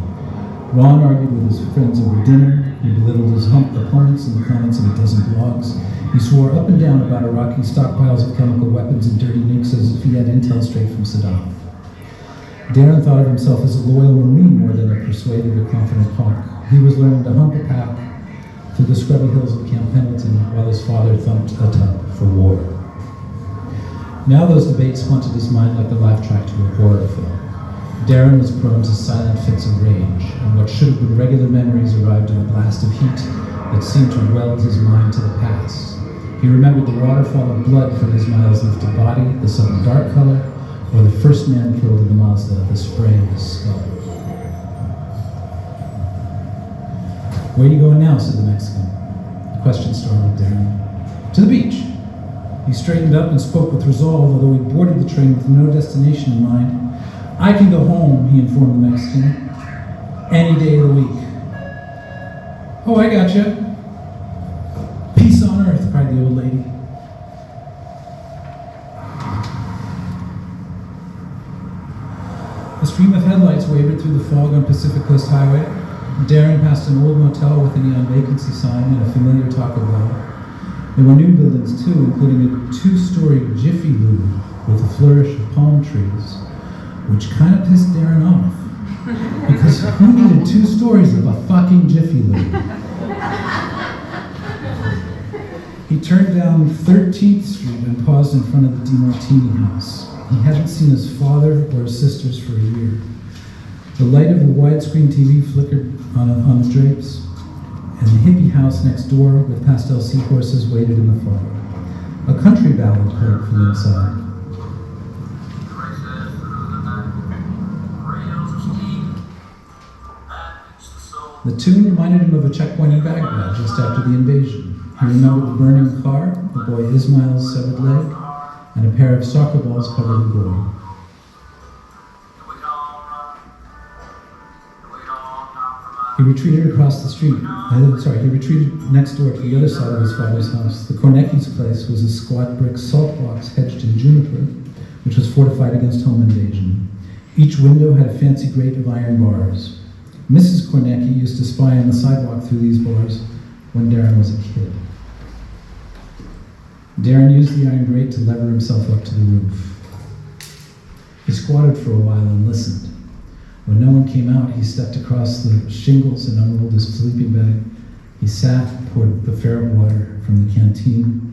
Ron argued with his friends over dinner. He belittled his opponents in the comments of a dozen blogs. He swore up and down about Iraqi stockpiles of chemical weapons and dirty nukes as if he had intel straight from Saddam. Darren thought of himself as a loyal Marine more than a persuaded or confident hawk. He was learning to hump a pack through the scrubby hills of Camp Pendleton while his father thumped a tub for war. Now those debates haunted his mind like the laugh track to a horror film. Darren was prone to silent fits of rage, and what should have been regular memories arrived in a blast of heat that seemed to weld his mind to the past. He remembered the waterfall of blood from his miles-lifted body, the sudden dark color, or the first man killed in the Mazda, the spray of his skull. "Where are you going now?" said the Mexican. The question startled Darren. "To the beach." He straightened up and spoke with resolve, although he boarded the train with no destination in mind. "I can go home," he informed the Mexican, "any day of the week." "Oh, I gotcha." "Peace on earth," cried the old lady. A stream of headlights wavered through the fog on Pacific Coast Highway. Darren passed an old motel with a neon vacancy sign and a familiar Taco Bell. There were new buildings too, including a 2-story Jiffy Lube with a flourish of palm trees, which kind of pissed Darren off. Because who needed 2 stories of a fucking Jiffy Lube? He turned down 13th Street and paused in front of the DiMartini house. He hadn't seen his father or his sisters for a year. The light of the widescreen TV flickered on the drapes, and the hippie house next door with pastel seahorses waited in the fog. A country ballad played from inside. The tune reminded him of a checkpoint in Baghdad just after the invasion. He remembered the burning car, the boy Ismail's severed leg, and a pair of soccer balls covered in gore. He retreated across the street. He retreated next door to the other side of his father's house. The Kornecki's place was a squat brick salt box hedged in juniper, which was fortified against home invasion. Each window had a fancy grate of iron bars. Mrs. Kornecki used to spy on the sidewalk through these bars when Darren was a kid. Darren used the iron grate to lever himself up to the roof. He squatted for a while and listened. When no one came out, he stepped across the shingles and unrolled his sleeping bag. He sat, poured the ferret water from the canteen,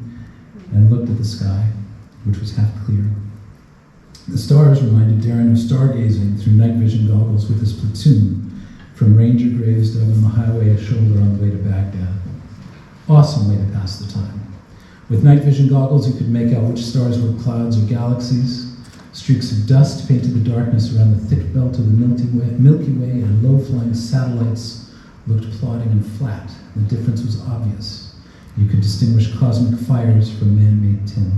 and looked at the sky, which was half clear. The stars reminded Darren of stargazing through night vision goggles with his platoon from Ranger graves dug on the highway a shoulder on the way to Baghdad. Awesome way to pass the time. With night vision goggles, you could make out which stars were clouds or galaxies. Streaks of dust painted the darkness around the thick belt of the Milky Way, and low-flying satellites looked plodding and flat. The difference was obvious. You could distinguish cosmic fires from man-made tin.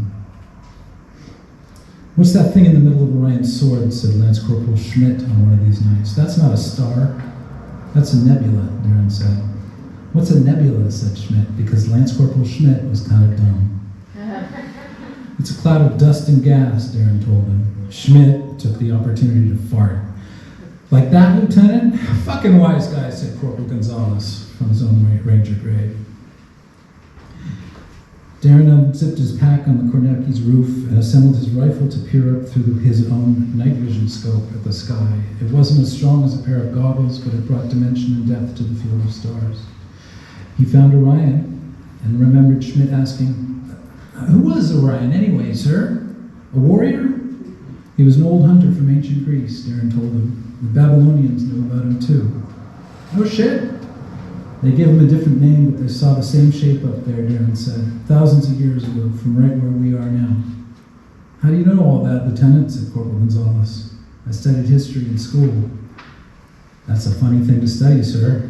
"What's that thing in the middle of Orion's sword?" said Lance Corporal Schmidt on one of these nights. "That's not a star. That's a nebula," Darren said. "What's a nebula?" said Schmidt, because Lance Corporal Schmidt was kind of dumb. "It's a cloud of dust and gas," Darren told him. Schmidt took the opportunity to fart. "Like that, Lieutenant? Fucking wise guy," said Corporal Gonzalez from his own Ranger grade. Darren unzipped his pack on the Kornecki's roof and assembled his rifle to peer up through his own night vision scope at the sky. It wasn't as strong as a pair of goggles, but it brought dimension and depth to the field of stars. He found Orion and remembered Schmidt asking, "Who was Orion anyway, sir? A warrior?" "He was an old hunter from ancient Greece," Darren told him. "The Babylonians knew about him too." "No shit." "They gave him a different name, but they saw the same shape up there," Darren said. "Thousands of years ago, from right where we are now." "How do you know all that, Lieutenant?" said Corporal Gonzalez. "I studied history in school." "That's a funny thing to study, sir.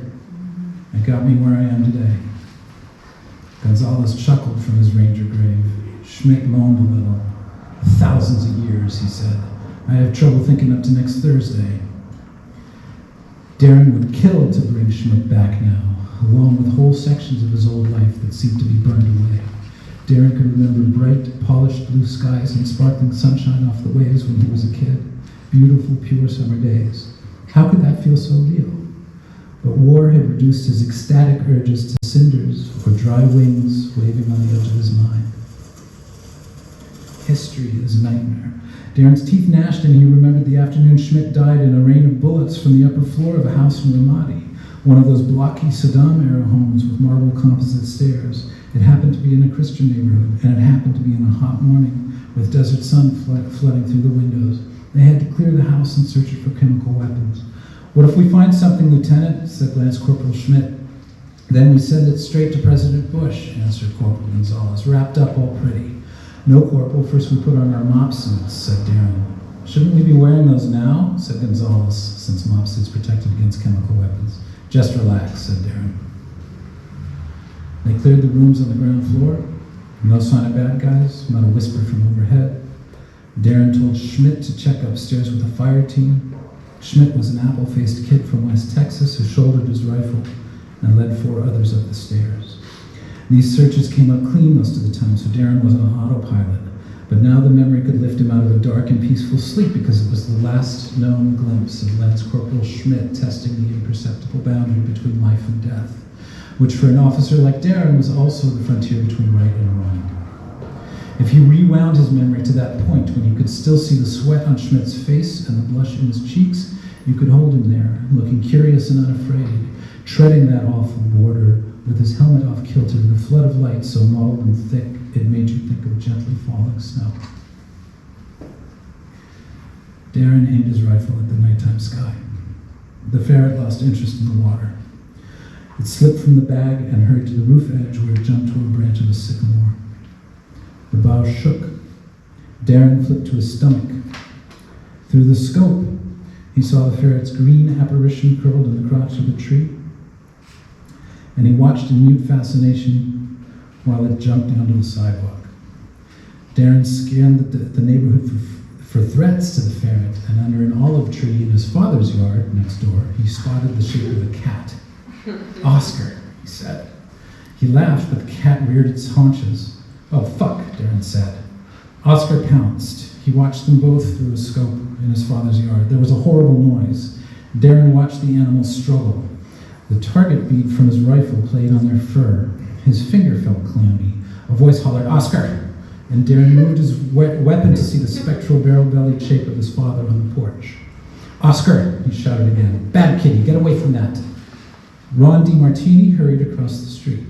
It got me where I am today." Gonzalez chuckled from his ranger grave. Schmidt moaned a little. "Thousands of years," he said. "I have trouble thinking up to next Thursday." Darren would kill to bring Schmidt back now, along with whole sections of his old life that seemed to be burned away. Darren could remember bright, polished blue skies and sparkling sunshine off the waves when he was a kid. Beautiful, pure summer days. How could that feel so real? But war had reduced his ecstatic urges to cinders for dry wings waving on the edge of his mind. History is a nightmare. Darren's teeth gnashed and he remembered the afternoon Schmidt died in a rain of bullets from the upper floor of a house in Ramadi, one of those blocky Saddam-era homes with marble composite stairs. It happened to be in a Christian neighborhood, and it happened to be in a hot morning with desert sun flooding through the windows. They had to clear the house and search it for chemical weapons. "What if we find something, Lieutenant?" said Lance Corporal Schmidt. "Then we send it straight to President Bush," answered Corporal Gonzalez, "wrapped up all pretty." "No, Corporal, first we put on our mop suits," said Darren. "Shouldn't we be wearing those now?" said Gonzalez, since mop suits protected against chemical weapons. "Just relax," said Darren. They cleared the rooms on the ground floor. No sign of bad guys, not a whisper from overhead. Darren told Schmidt to check upstairs with the fire team. Schmidt was an apple-faced kid from West Texas who shouldered his rifle and led 4 others up the stairs. These searches came up clean most of the time, so Darren was on autopilot. But now the memory could lift him out of a dark and peaceful sleep because it was the last known glimpse of Lance Corporal Schmidt testing the imperceptible boundary between life and death, which for an officer like Darren was also the frontier between right and wrong. If he rewound his memory to that point when you could still see the sweat on Schmidt's face and the blush in his cheeks, you could hold him there, looking curious and unafraid, treading that awful border with his helmet off kilter in a flood of light so mottled and thick it made you think of gently falling snow. Darren aimed his rifle at the nighttime sky. The ferret lost interest in the water. It slipped from the bag and hurried to the roof edge where it jumped to a branch of a sycamore. The bough shook. Darren flipped to his stomach. Through the scope, he saw the ferret's green apparition curled in the crotch of a tree, and he watched in mute fascination while it jumped down to the sidewalk. Darren scanned the neighborhood for threats to the ferret, and under an olive tree in his father's yard next door, he spotted the shape of a cat. "Oscar," he said. He laughed, but the cat reared its haunches. "Oh, fuck," Darren said. Oscar pounced. He watched them both through a scope in his father's yard. There was a horrible noise. Darren watched the animal struggle. The target bead from his rifle played on their fur. His finger felt clammy. A voice hollered, "Oscar!" And Darren moved his weapon to see the spectral barrel-bellied shape of his father on the porch. "Oscar!" he shouted again. "Bad kitty, get away from that!" Ron DiMartini hurried across the street.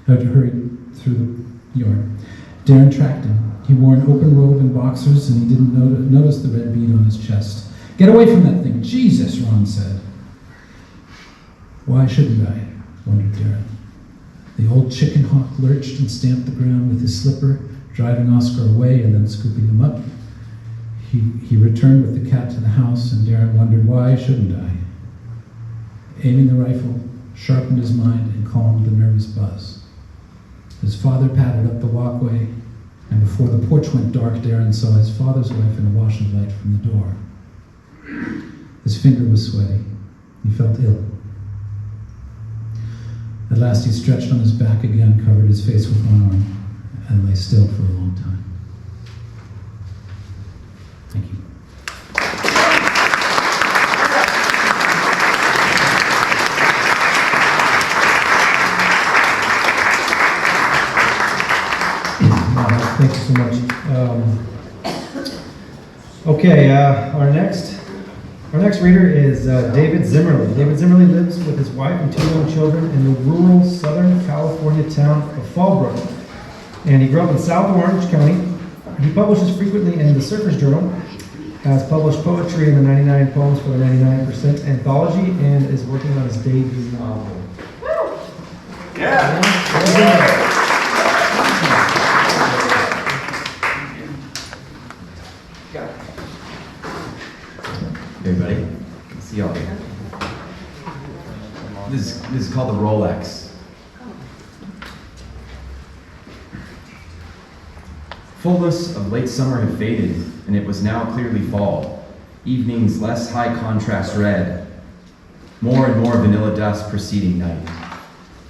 Hurried through the yard. Darren tracked him. He wore an open robe and boxers, and he didn't notice the red bead on his chest. "Get away from that thing! Jesus!" Ron said. "Why shouldn't I?" wondered Darren. The old chicken hawk lurched and stamped the ground with his slipper, driving Oscar away and then scooping him up. He returned with the cat to the house, and Darren wondered, why shouldn't I? Aiming the rifle sharpened his mind and calmed the nervous buzz. His father padded up the walkway, and before the porch went dark, Darren saw his father's wife in a wash of light from the door. His finger was sweaty. He felt ill. At last he stretched on his back again, covered his face with one arm, and lay still for a long time. Thank you. Thank you so much. Our next reader is David Zimmerly. David Zimmerly lives with his wife and 2 young children in the rural Southern California town of Fallbrook. And he grew up in South Orange County. He publishes frequently in the Surface Journal, has published poetry in the 99 Poems for the 99% anthology, and is working on his debut novel. Yeah. Everybody, good to see y'all here. This is called the Rolex. Fullness of late summer had faded, and it was now clearly fall. Evenings less high contrast red, more and more vanilla dust preceding night.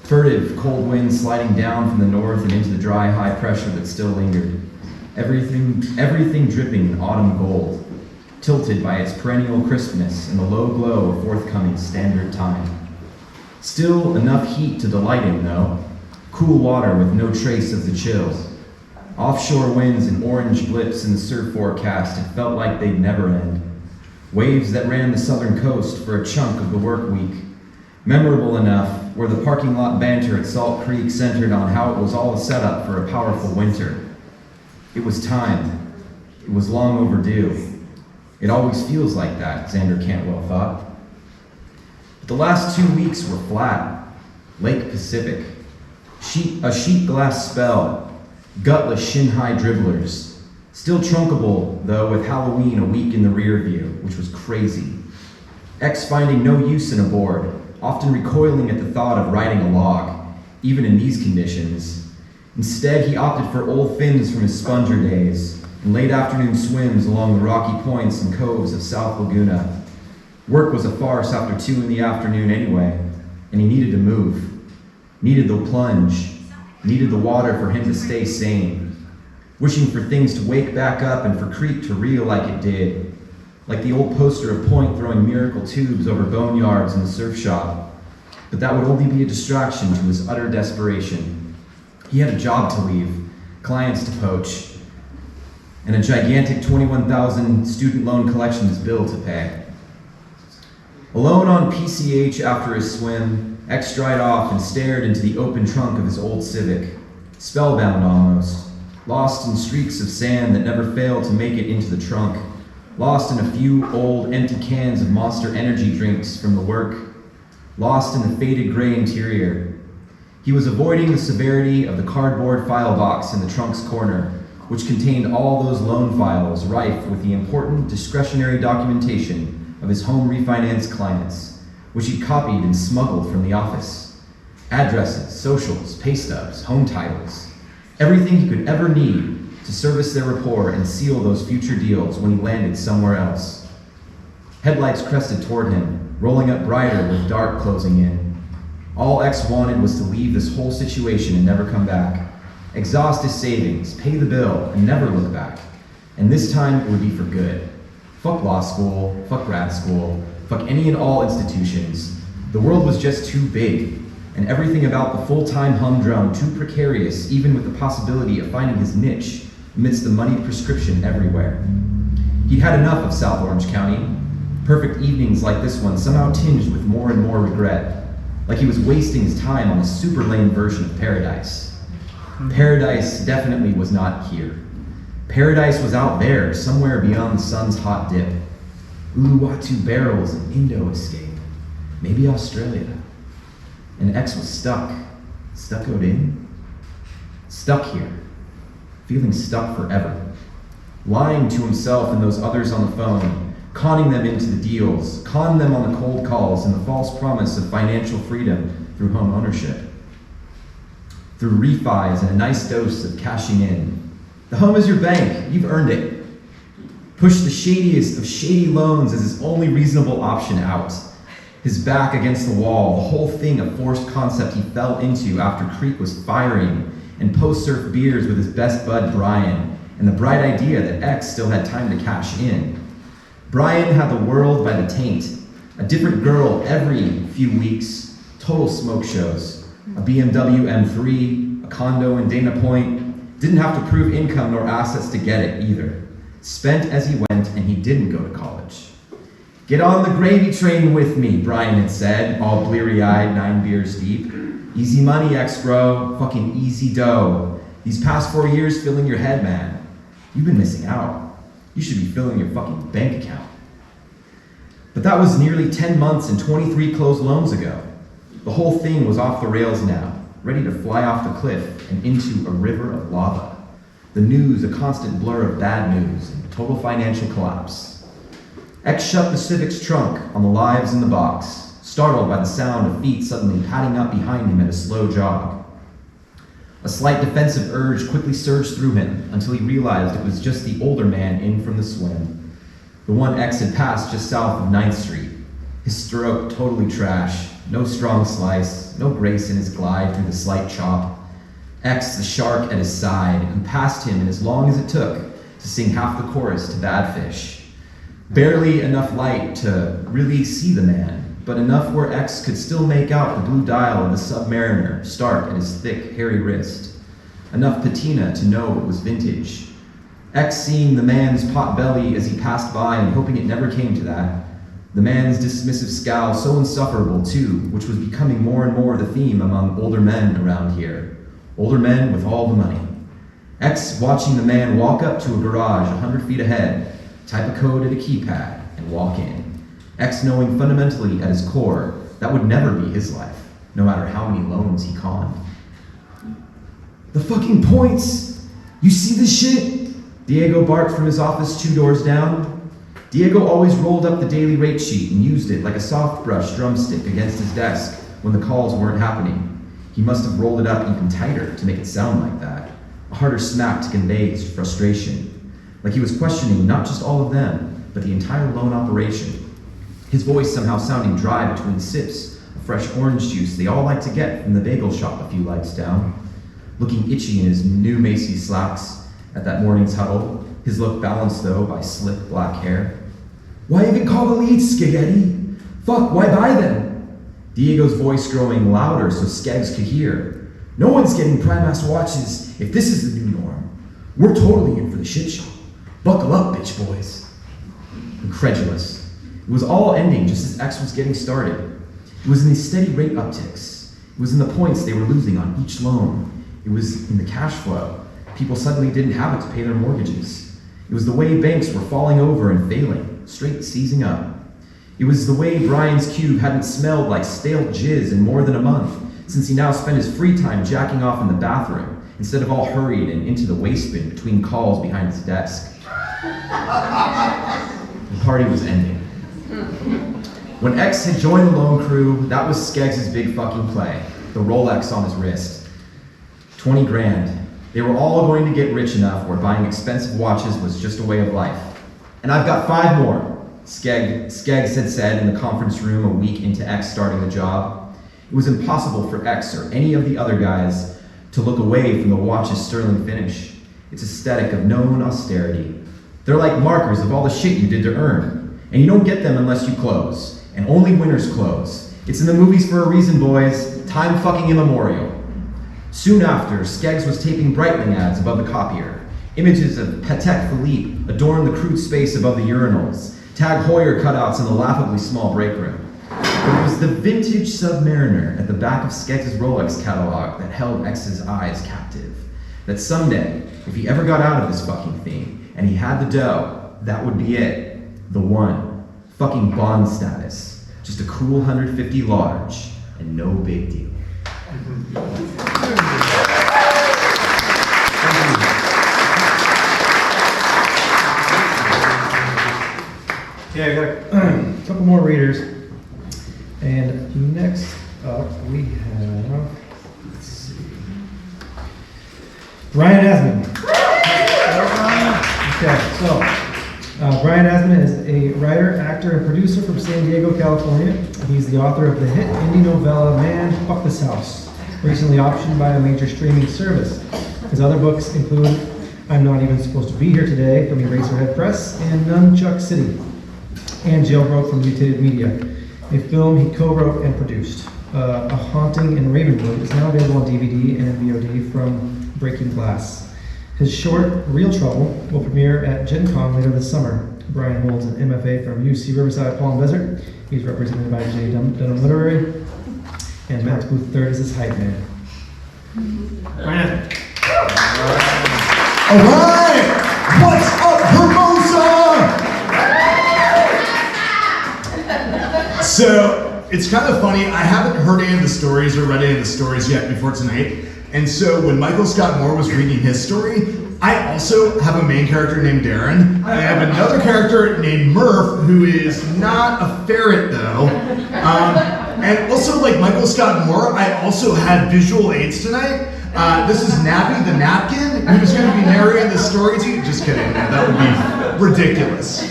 Furtive, cold winds sliding down from the north and into the dry high pressure that still lingered. Everything dripping in autumn gold, tilted by its perennial crispness and the low glow of forthcoming standard time. Still enough heat to delight in, though. Cool water with no trace of the chill. Offshore winds and orange blips in the surf forecast, it felt like they'd never end. Waves that ran the southern coast for a chunk of the work week. Memorable enough where the parking lot banter at Salt Creek centered on how it was all a setup for a powerful winter. It was time. It was long overdue. It always feels like that, Xander Cantwell thought. But the last 2 weeks were flat. Lake Pacific. A sheet glass spell. Gutless shin-high dribblers. Still trunkable, though, with Halloween a week in the rear view, which was crazy. X finding no use in a board, often recoiling at the thought of writing a log. even in these conditions. Instead, he opted for old fins from his sponger days and late afternoon swims along the rocky points and coves of South Laguna. Work was a farce after 2 in the afternoon anyway, and he needed to move. Needed the plunge. Needed the water for him to stay sane. Wishing for things to wake back up and for Creek to reel like it did. Like the old poster of Point throwing miracle tubes over boneyards in the surf shop. But that would only be a distraction to his utter desperation. He had a job to leave, clients to poach, and a gigantic 21,000 student loan collections bill to pay. Alone on PCH after his swim, X dried off and stared into the open trunk of his old Civic, spellbound almost, lost in streaks of sand that never failed to make it into the trunk, lost in a few old empty cans of Monster Energy drinks from the work, lost in the faded gray interior. He was avoiding the severity of the cardboard file box in the trunk's corner, which contained all those loan files rife with the important discretionary documentation of his home refinance clients, which he copied and smuggled from the office. Addresses, socials, pay stubs, home titles, everything he could ever need to service their rapport and seal those future deals when he landed somewhere else. Headlights crested toward him, rolling up brighter with dark closing in. All X wanted was to leave this whole situation and never come back. Exhaust his savings, pay the bill, and never look back. And this time it would be for good. Fuck law school, fuck grad school, fuck any and all institutions. The world was just too big, and everything about the full-time humdrum too precarious, even with the possibility of finding his niche amidst the moneyed prescription everywhere. He'd had enough of South Orange County. Perfect evenings like this one somehow tinged with more and more regret, like he was wasting his time on a super lame version of paradise. Paradise definitely was not here. Paradise was out there, somewhere beyond the sun's hot dip. Uluwatu barrels and Indo escape. Maybe Australia. And X was stuccoed in, stuck here, feeling stuck forever, lying to himself and those others on the phone, conning them into the deals, conning them on the cold calls and the false promise of financial freedom through home ownership, through refis and a nice dose of cashing in. The home is your bank, you've earned it. Push the shadiest of shady loans as his only reasonable option out. His back against the wall, the whole thing a forced concept he fell into after Creek was firing and post-surf beers with his best bud Brian, and the bright idea that X still had time to cash in. Brian had the world by the taint, a different girl every few weeks, total smoke shows, a BMW M3, a condo in Dana Point, didn't have to prove income nor assets to get it either. Spent as he went, and he didn't go to college. Get on the gravy train with me, Brian had said, all bleary-eyed, 9 beers deep. Easy money, ex-bro, fucking easy dough. These past 4 years filling your head, man. You've been missing out. You should be filling your fucking bank account. But that was nearly 10 months and 23 closed loans ago. The whole thing was off the rails now, ready to fly off the cliff and into a river of lava. The news a constant blur of bad news and total financial collapse. X shut the Civic's trunk on the lives in the box, startled by the sound of feet suddenly padding up behind him at a slow jog. A slight defensive urge quickly surged through him until he realized it was just the older man in from the swim. The one X had passed just south of 9th Street. His stroke totally trash, no strong slice, no grace in his glide through the slight chop. X, the shark at his side, who passed him in as long as it took to sing half the chorus to Badfish. Barely enough light to really see the man, but enough where X could still make out the blue dial of the Submariner stark at his thick, hairy wrist. Enough patina to know it was vintage. X seeing the man's pot belly as he passed by and hoping it never came to that. The man's dismissive scowl so insufferable, too, which was becoming more and more the theme among older men around here. Older men with all the money. X watching the man walk up to a garage 100 feet ahead, type a code at a keypad, and walk in. X knowing fundamentally at his core that would never be his life, no matter how many loans he conned. The fucking points! You see this shit? Diego barked from his office 2 doors down. Diego always rolled up the daily rate sheet and used it like a soft brush drumstick against his desk when the calls weren't happening. He must have rolled it up even tighter to make it sound like that. A harder smack to convey his frustration. Like he was questioning not just all of them, but the entire loan operation. His voice somehow sounding dry between sips of fresh orange juice they all like to get from the bagel shop a few lights down. Looking itchy in his new Macy's slacks at that morning's huddle, his look balanced though by slick black hair. Why even call the leads, Skeggetti? Fuck, why buy them? Diego's voice growing louder so Skeggs could hear. No one's getting Primass watches if this is the new norm. We're totally in for the shit show. Buckle up, bitch boys. Incredulous. It was all ending just as X was getting started. It was in these steady rate upticks. It was in the points they were losing on each loan. It was in the cash flow. People suddenly didn't have it to pay their mortgages. It was the way banks were falling over and failing, straight seizing up. It was the way Brian's cube hadn't smelled like stale jizz in more than a month, since he now spent his free time jacking off in the bathroom, instead of all hurried and into the waste bin between calls behind his desk. The party was ending. When X had joined the loan crew, that was Skeggs' big fucking play, the Rolex on his wrist. 20 grand. They were all going to get rich enough where buying expensive watches was just a way of life. And I've got 5 more. Skeggs had said in the conference room a week into X starting the job. It was impossible for X or any of the other guys to look away from the watch's sterling finish, its aesthetic of known austerity. They're like markers of all the shit you did to earn, and you don't get them unless you close, and only winners close. It's in the movies for a reason, boys. Time fucking immemorial. Soon after, Skeggs was taping Breitling ads above the copier. Images of Patek Philippe adorned the crude space above the urinals. Tag Heuer cutouts in the laughably small break room. But it was the vintage Submariner at the back of Skeggs' Rolex catalog that held X's eyes captive. That someday, if he ever got out of this fucking thing, and he had the dough, that would be it. The one. Fucking Bond status. Just a cool 150 large, and no big deal. Yeah, I got a couple more readers. And next up we have, let's see, Brian Asman. Okay, so Brian Asman is a writer, actor, and producer from San Diego, California. He's the author of the hit indie novella Man, Fuck This House, recently optioned by a major streaming service. His other books include I'm Not Even Supposed to Be Here Today from Eraserhead Press and Nunchuck City, and Jailbroke from Mutated Media, a film he co-wrote and produced. A Haunting in Ravenwood is now available on DVD and VOD from Breaking Glass. His short, Real Trouble, will premiere at Gen Con later this summer. Brian holds an MFA from UC Riverside Palm Desert. He's represented by J. Dunham Literary, and Max Booth III is his hype man. Brian. All right! What's up, Hermosa? So, it's kind of funny, I haven't heard any of the stories or read any of the stories yet before tonight. And so when Michael Scott Moore was reading his story, I also have a main character named Darren. I have another character named Murph, who is not a ferret though. And also like Michael Scott Moore, I also had visual aids tonight. This is Nappy the Napkin, who's going to be narrating the story to you. Just kidding, man, that would be ridiculous.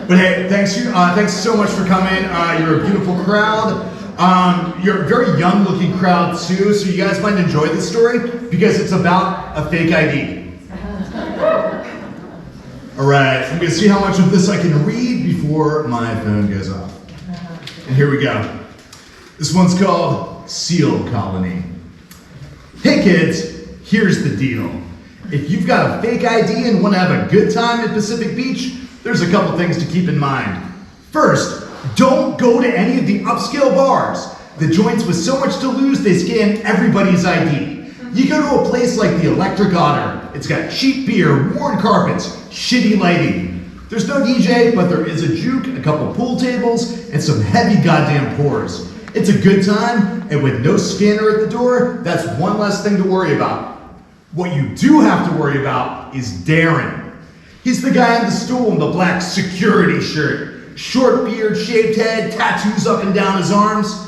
But hey, thanks so much for coming. You're a beautiful crowd. You're a very young looking crowd too, so you guys might enjoy this story because it's about a fake ID. All right, I'm gonna see how much of this I can read before my phone goes off. And here we go. This one's called Seal Colony. Hey kids, here's the deal. If you've got a fake ID and want to have a good time at Pacific Beach, there's a couple things to keep in mind. First, don't go to any of the upscale bars. The joints with so much to lose, they scan everybody's ID. You go to a place like the Electric Otter. It's got cheap beer, worn carpets, shitty lighting. There's no DJ, but there is a juke, a couple pool tables, and some heavy goddamn pours. It's a good time, and with no scanner at the door, that's one less thing to worry about. What you do have to worry about is Darren. He's the guy on the stool in the black security shirt. Short beard, shaved head, tattoos up and down his arms.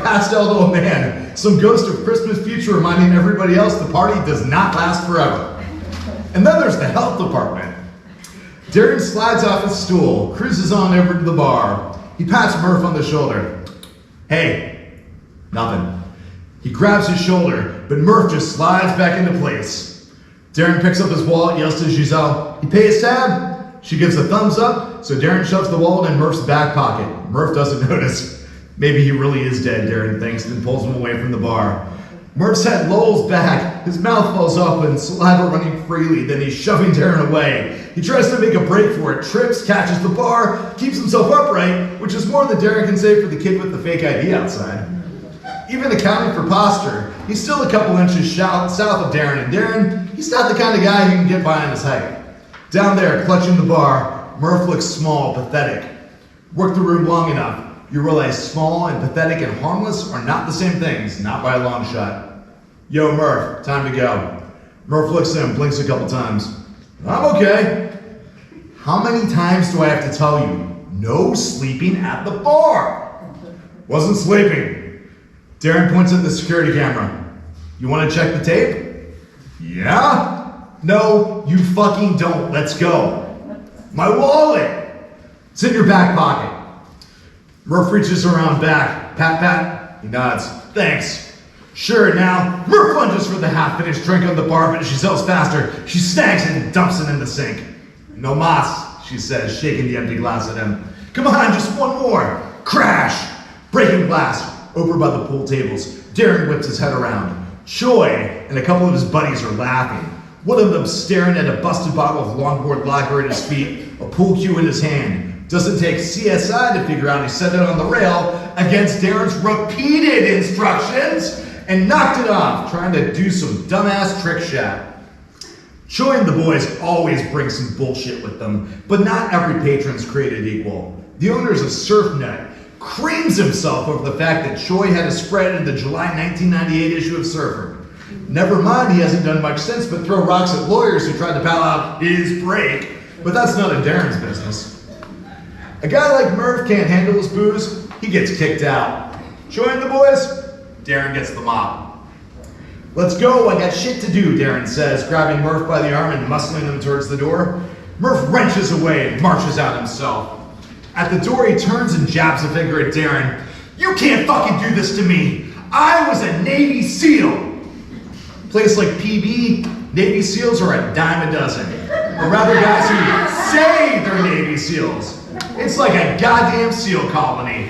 passed elderly man, some ghost of Christmas future reminding everybody else the party does not last forever. And then there's the health department. Darren slides off his stool, cruises on over to the bar. He pats Murph on the shoulder. Hey, nothing. He grabs his shoulder, but Murph just slides back into place. Darren picks up his wallet, yells to Giselle, "You pay his tab?" She gives a thumbs up, so Darren shoves the wallet in Murph's back pocket. Murph doesn't notice. Maybe he really is dead, Darren thinks, and pulls him away from the bar. Murph's head lolls back, his mouth falls open, saliva running freely, then he's shoving Darren away. He tries to make a break for it, trips, catches the bar, keeps himself upright, which is more than Darren can say for the kid with the fake ID outside. Even accounting for posture, he's still a couple inches south of Darren, and Darren, he's not the kind of guy who can get by on his height. Down there, clutching the bar, Murph looks small, pathetic. Work the room long enough, you realize small and pathetic and harmless are not the same things, not by a long shot. Yo, Murph, time to go. Murph looks at him, blinks a couple times. I'm okay. How many times do I have to tell you? No sleeping at the bar. Wasn't sleeping. Darren points at the security camera. You want to check the tape? Yeah? No, you fucking don't. Let's go. My wallet! It's in your back pocket. Murph reaches around back. Pat, pat. He nods. Thanks. Sure, now, Murph lunges for the half-finished drink on the bar, but as she sells faster, she snags it and dumps it in the sink. No mas, she says, shaking the empty glass at him. Come on, just one more. Crash! Breaking glass over by the pool tables. Darren whips his head around. Choi and a couple of his buddies are laughing. One of them staring at a busted bottle of longboard lager at his feet, a pool cue in his hand. Doesn't take CSI to figure out he set it on the rail against Darren's repeated instructions and knocked it off, trying to do some dumbass trick shot. Choi and the boys always bring some bullshit with them, but not every patron's created equal. The owners of SurfNet creams himself over the fact that Choi had a spread in the July 1998 issue of Surfer. Never mind, he hasn't done much since but throw rocks at lawyers who tried to pal out his break, but that's none of Darren's business. A guy like Murph can't handle his booze, he gets kicked out. Choi and the boys, Darren gets the mop. Let's go, I got shit to do, Darren says, grabbing Murph by the arm and muscling him towards the door. Murph wrenches away and marches out himself. At the door, he turns and jabs a finger at Darren. You can't fucking do this to me. I was a Navy SEAL. Place like PB, Navy SEALs are a dime a dozen. Or rather guys who say they're Navy SEALs. It's like a goddamn SEAL colony.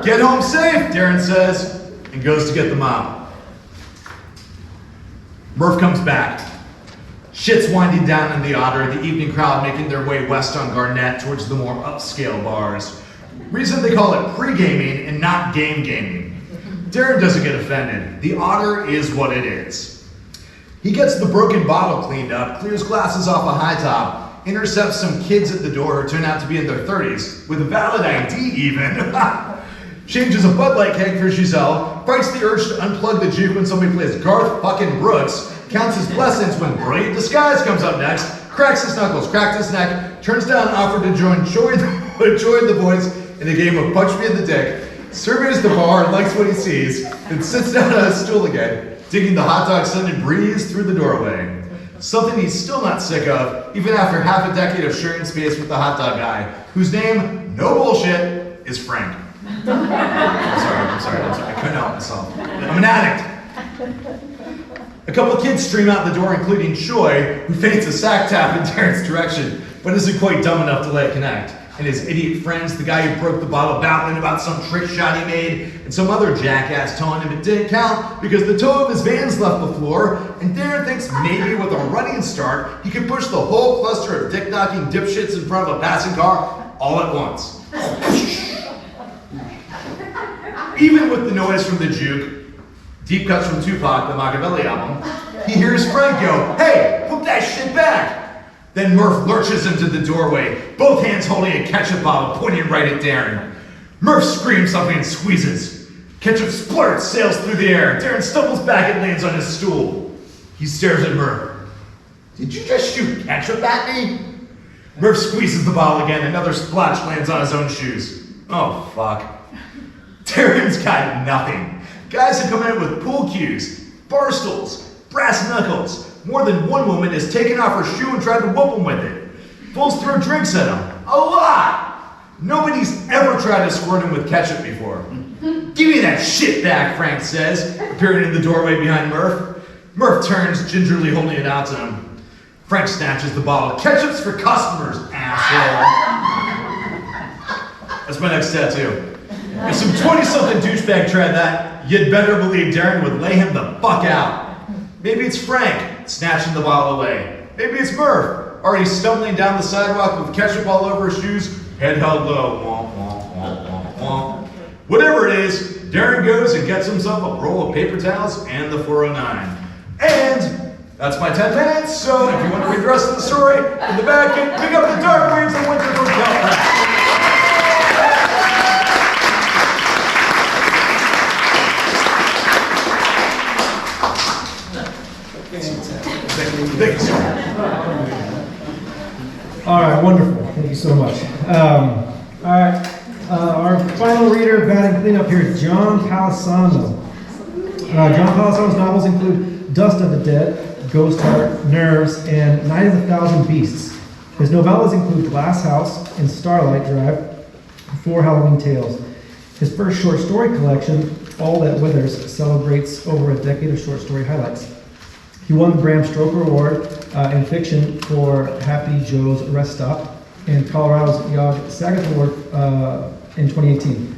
Get home safe, Darren says, and goes to get the mop. Murph comes back. Shit's winding down in the Otter, the evening crowd making their way west on Garnett towards the more upscale bars. Reason they call it pre-gaming and not game gaming. Darren doesn't get offended. The Otter is what it is. He gets the broken bottle cleaned up, clears glasses off a high top, intercepts some kids at the door who turn out to be in their 30s, with a valid ID even. Changes a Bud Light keg for Giselle, fights the urge to unplug the juke when somebody plays Garth fucking Brooks, counts his blessings when Brilliant Disguise comes up next, cracks his knuckles, cracks his neck, turns down an offer to join Choi and the boys in a game of Punch Me in the Dick, surveys the bar and likes what he sees, then sits down on his stool again, digging the hot dog scented breeze through the doorway. Something he's still not sick of, even after half a decade of sharing space with the hot dog guy, whose name, no bullshit, is Frank. I'm sorry, I couldn't help myself. I'm an addict. A couple of kids stream out the door, including Choi, who feints a sack tap in Darren's direction, but isn't quite dumb enough to let it connect. And his idiot friends, the guy who broke the bottle, babbling about some trick shot he made, and some other jackass telling him it didn't count because the toe of his van's left the floor, and Darren thinks maybe with a running start, he could push the whole cluster of dick-knocking dipshits in front of a passing car all at once. Even with the noise from the juke, deep cuts from Tupac, the Machiavelli album, he hears Frank go, "Hey, put that shit back!" Then Murph lurches into the doorway, both hands holding a ketchup bottle pointing right at Darren. Murph screams something and squeezes. Ketchup splurts, sails through the air. Darren stumbles back and lands on his stool. He stares at Murph. "Did you just shoot ketchup at me?" Murph squeezes the bottle again. Another splotch lands on his own shoes. Oh, fuck. Darren's got nothing. Guys have come in with pool cues, bar stools, brass knuckles. More than one woman has taken off her shoe and tried to whoop him with it. Fools throw drinks at him. A lot! Nobody's ever tried to squirt him with ketchup before. "Give me that shit back," Frank says, appearing in the doorway behind Murph. Murph turns, gingerly holding it out to him. Frank snatches the bottle. "Ketchup's for customers, asshole." That's my next tattoo. If some 20-something douchebag tried that, you'd better believe Darren would lay him the fuck out. Maybe it's Frank, snatching the bottle away. Maybe it's Murph, already stumbling down the sidewalk with ketchup all over his shoes, head held low. Womp, womp, womp, womp, womp. Whatever it is, Darren goes and gets himself a roll of paper towels and the 409. And that's my 10 minutes, so if you want to read the rest of the story, in the back, pick up the Dark Waves of Winter from Belfast. Thank you, sir. All right, wonderful. Thank you so much. All right, Our final reader batting cleanup here is John Palisano. John Palisano's novels include Dust of the Dead, Ghost Heart, Nerves, and Night of a Thousand Beasts. His novellas include Glass House and Starlight Drive, 4 Halloween Tales. His first short story collection, All That Withers, celebrates over a decade of short story highlights. He won the Bram Stoker Award in fiction for Happy Joe's Rest Stop and Colorado's Yog Saget Award in 2018.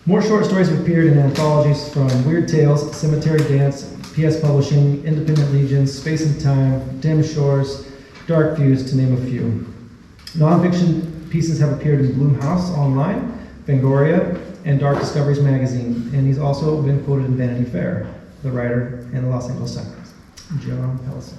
More short stories have appeared in anthologies from Weird Tales, Cemetery Dance, PS Publishing, Independent Legion, Space and Time, Dim Shores, Dark Views, to name a few. Nonfiction pieces have appeared in Bloomhouse Online, Fangoria, and Dark Discoveries magazine, and he's also been quoted in Vanity Fair, The Writer, and the Los Angeles Times. John Palisano.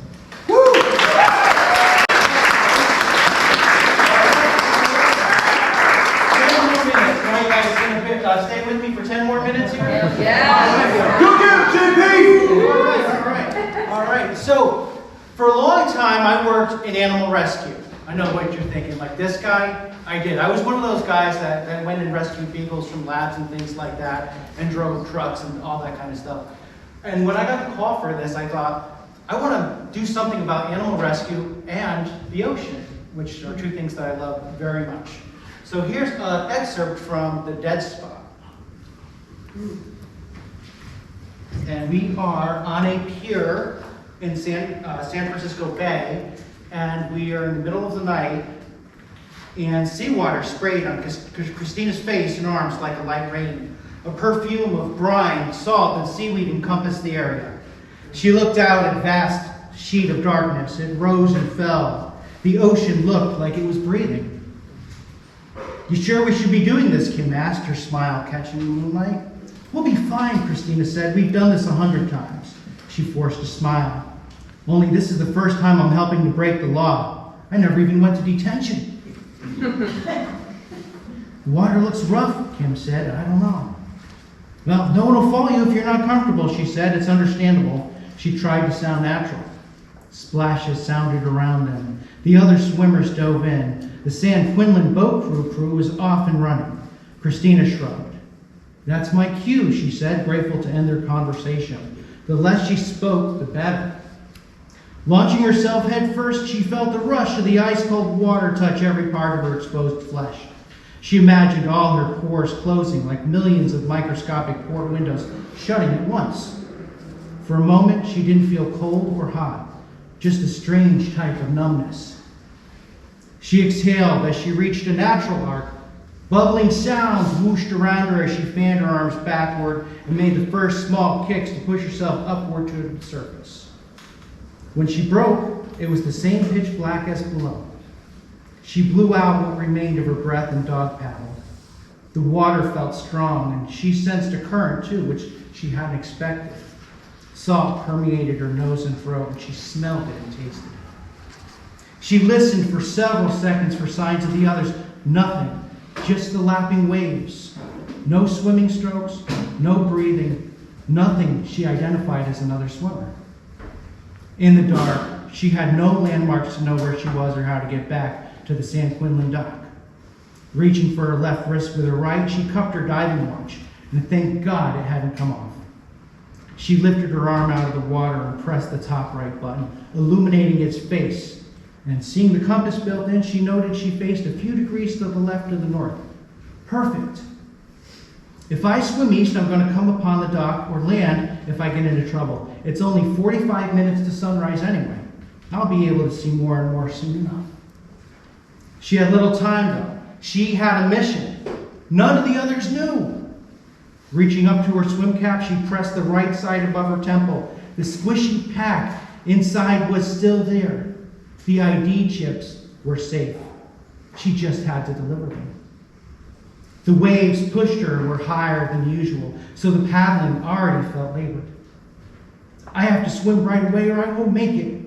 Stay with me for 10 more minutes here? Yeah. Go get him, JP! All right. So, for a long time, I worked in animal rescue. I know what you're thinking. Like this guy, I did. I was one of those guys that went and rescued beagles from labs and things like that, and drove trucks and all that kind of stuff. And when I got the call for this, I thought, I want to do something about animal rescue and the ocean, which are two things that I love very much. So here's an excerpt from The Dead Spot. And we are on a pier in San Francisco Bay, and we are in the middle of the night, and seawater sprayed on Christina's face and arms like a light rain. A perfume of brine, salt, and seaweed encompassed the area. She looked out at a vast sheet of darkness. It rose and fell. The ocean looked like it was breathing. "You sure we should be doing this?" Kim asked, her smile catching the moonlight. "We'll be fine," Christina said. "We've done this 100 times. She forced a smile. "Only this is the first time I'm helping to break the law. I never even went to detention." "The water looks rough," Kim said. "I don't know." "Well, no one will follow you if you're not comfortable," she said. "It's understandable." She tried to sound natural. Splashes sounded around them. The other swimmers dove in. The San Quinlan boat crew was off and running. Christina shrugged. "That's my cue," she said, grateful to end their conversation. The less she spoke, the better. Launching herself head first, she felt the rush of the ice-cold water touch every part of her exposed flesh. She imagined all her pores closing like millions of microscopic port windows shutting at once. For a moment, she didn't feel cold or hot, just a strange type of numbness. She exhaled as she reached a natural arc. Bubbling sounds whooshed around her as she fanned her arms backward and made the first small kicks to push herself upward to the surface. When she broke, it was the same pitch black as below. She blew out what remained of her breath and dog paddled. The water felt strong, and she sensed a current too, which she hadn't expected. Salt permeated her nose and throat, and she smelled it and tasted it. She listened for several seconds for signs of the others. Nothing, just the lapping waves. No swimming strokes, no breathing, nothing she identified as another swimmer. In the dark, she had no landmarks to know where she was or how to get back to the San Quinlan dock. Reaching for her left wrist with her right, she cupped her diving watch, and thank God it hadn't come off. She lifted her arm out of the water and pressed the top right button, illuminating its face. And seeing the compass built in, she noted she faced a few degrees to the left or the north. Perfect. If I swim east, I'm going to come upon the dock or land if I get into trouble. It's only 45 minutes to sunrise anyway. I'll be able to see more and more soon enough. She had little time, though. She had a mission. None of the others knew. Reaching up to her swim cap, she pressed the right side above her temple. The squishy pack inside was still there. The ID chips were safe. She just had to deliver them. The waves pushed her and were higher than usual, so the paddling already felt labored. I have to swim right away or I won't make it.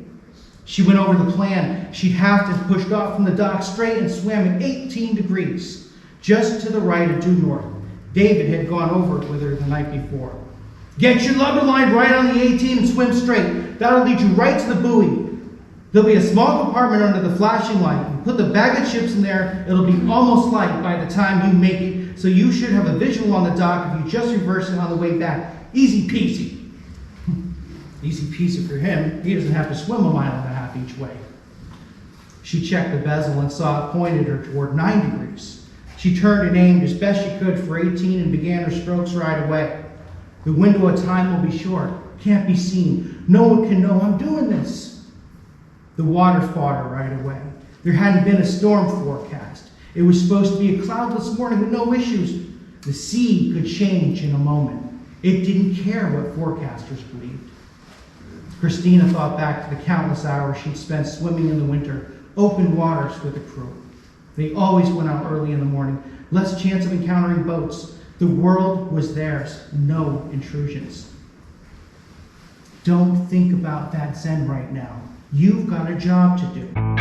She went over the plan. She'd have to have pushed off from the dock straight and swam at 18 degrees, just to the right and due north. David had gone over it with her the night before. Get your lubber line right on the 18 and swim straight. That'll lead you right to the buoy. There'll be a small compartment under the flashing light. You put the bag of chips in there, it'll be almost light by the time you make it, so you should have a visual on the dock if you just reverse it on the way back. Easy peasy. Easy peasy for him. He doesn't have to swim a mile and a half each way. She checked the bezel and saw it pointed her toward 9 degrees. She turned and aimed as best she could for 18 and began her strokes right away. The window of time will be short. Can't be seen. No one can know I'm doing this. The water fought her right away. There hadn't been a storm forecast. It was supposed to be a cloudless morning with no issues. The sea could change in a moment. It didn't care what forecasters believed. Christina thought back to the countless hours she'd spent swimming in the winter, open waters with the crew. They always went out early in the morning, less chance of encountering boats. The world was theirs, no intrusions. Don't think about that Zen right now. You've got a job to do.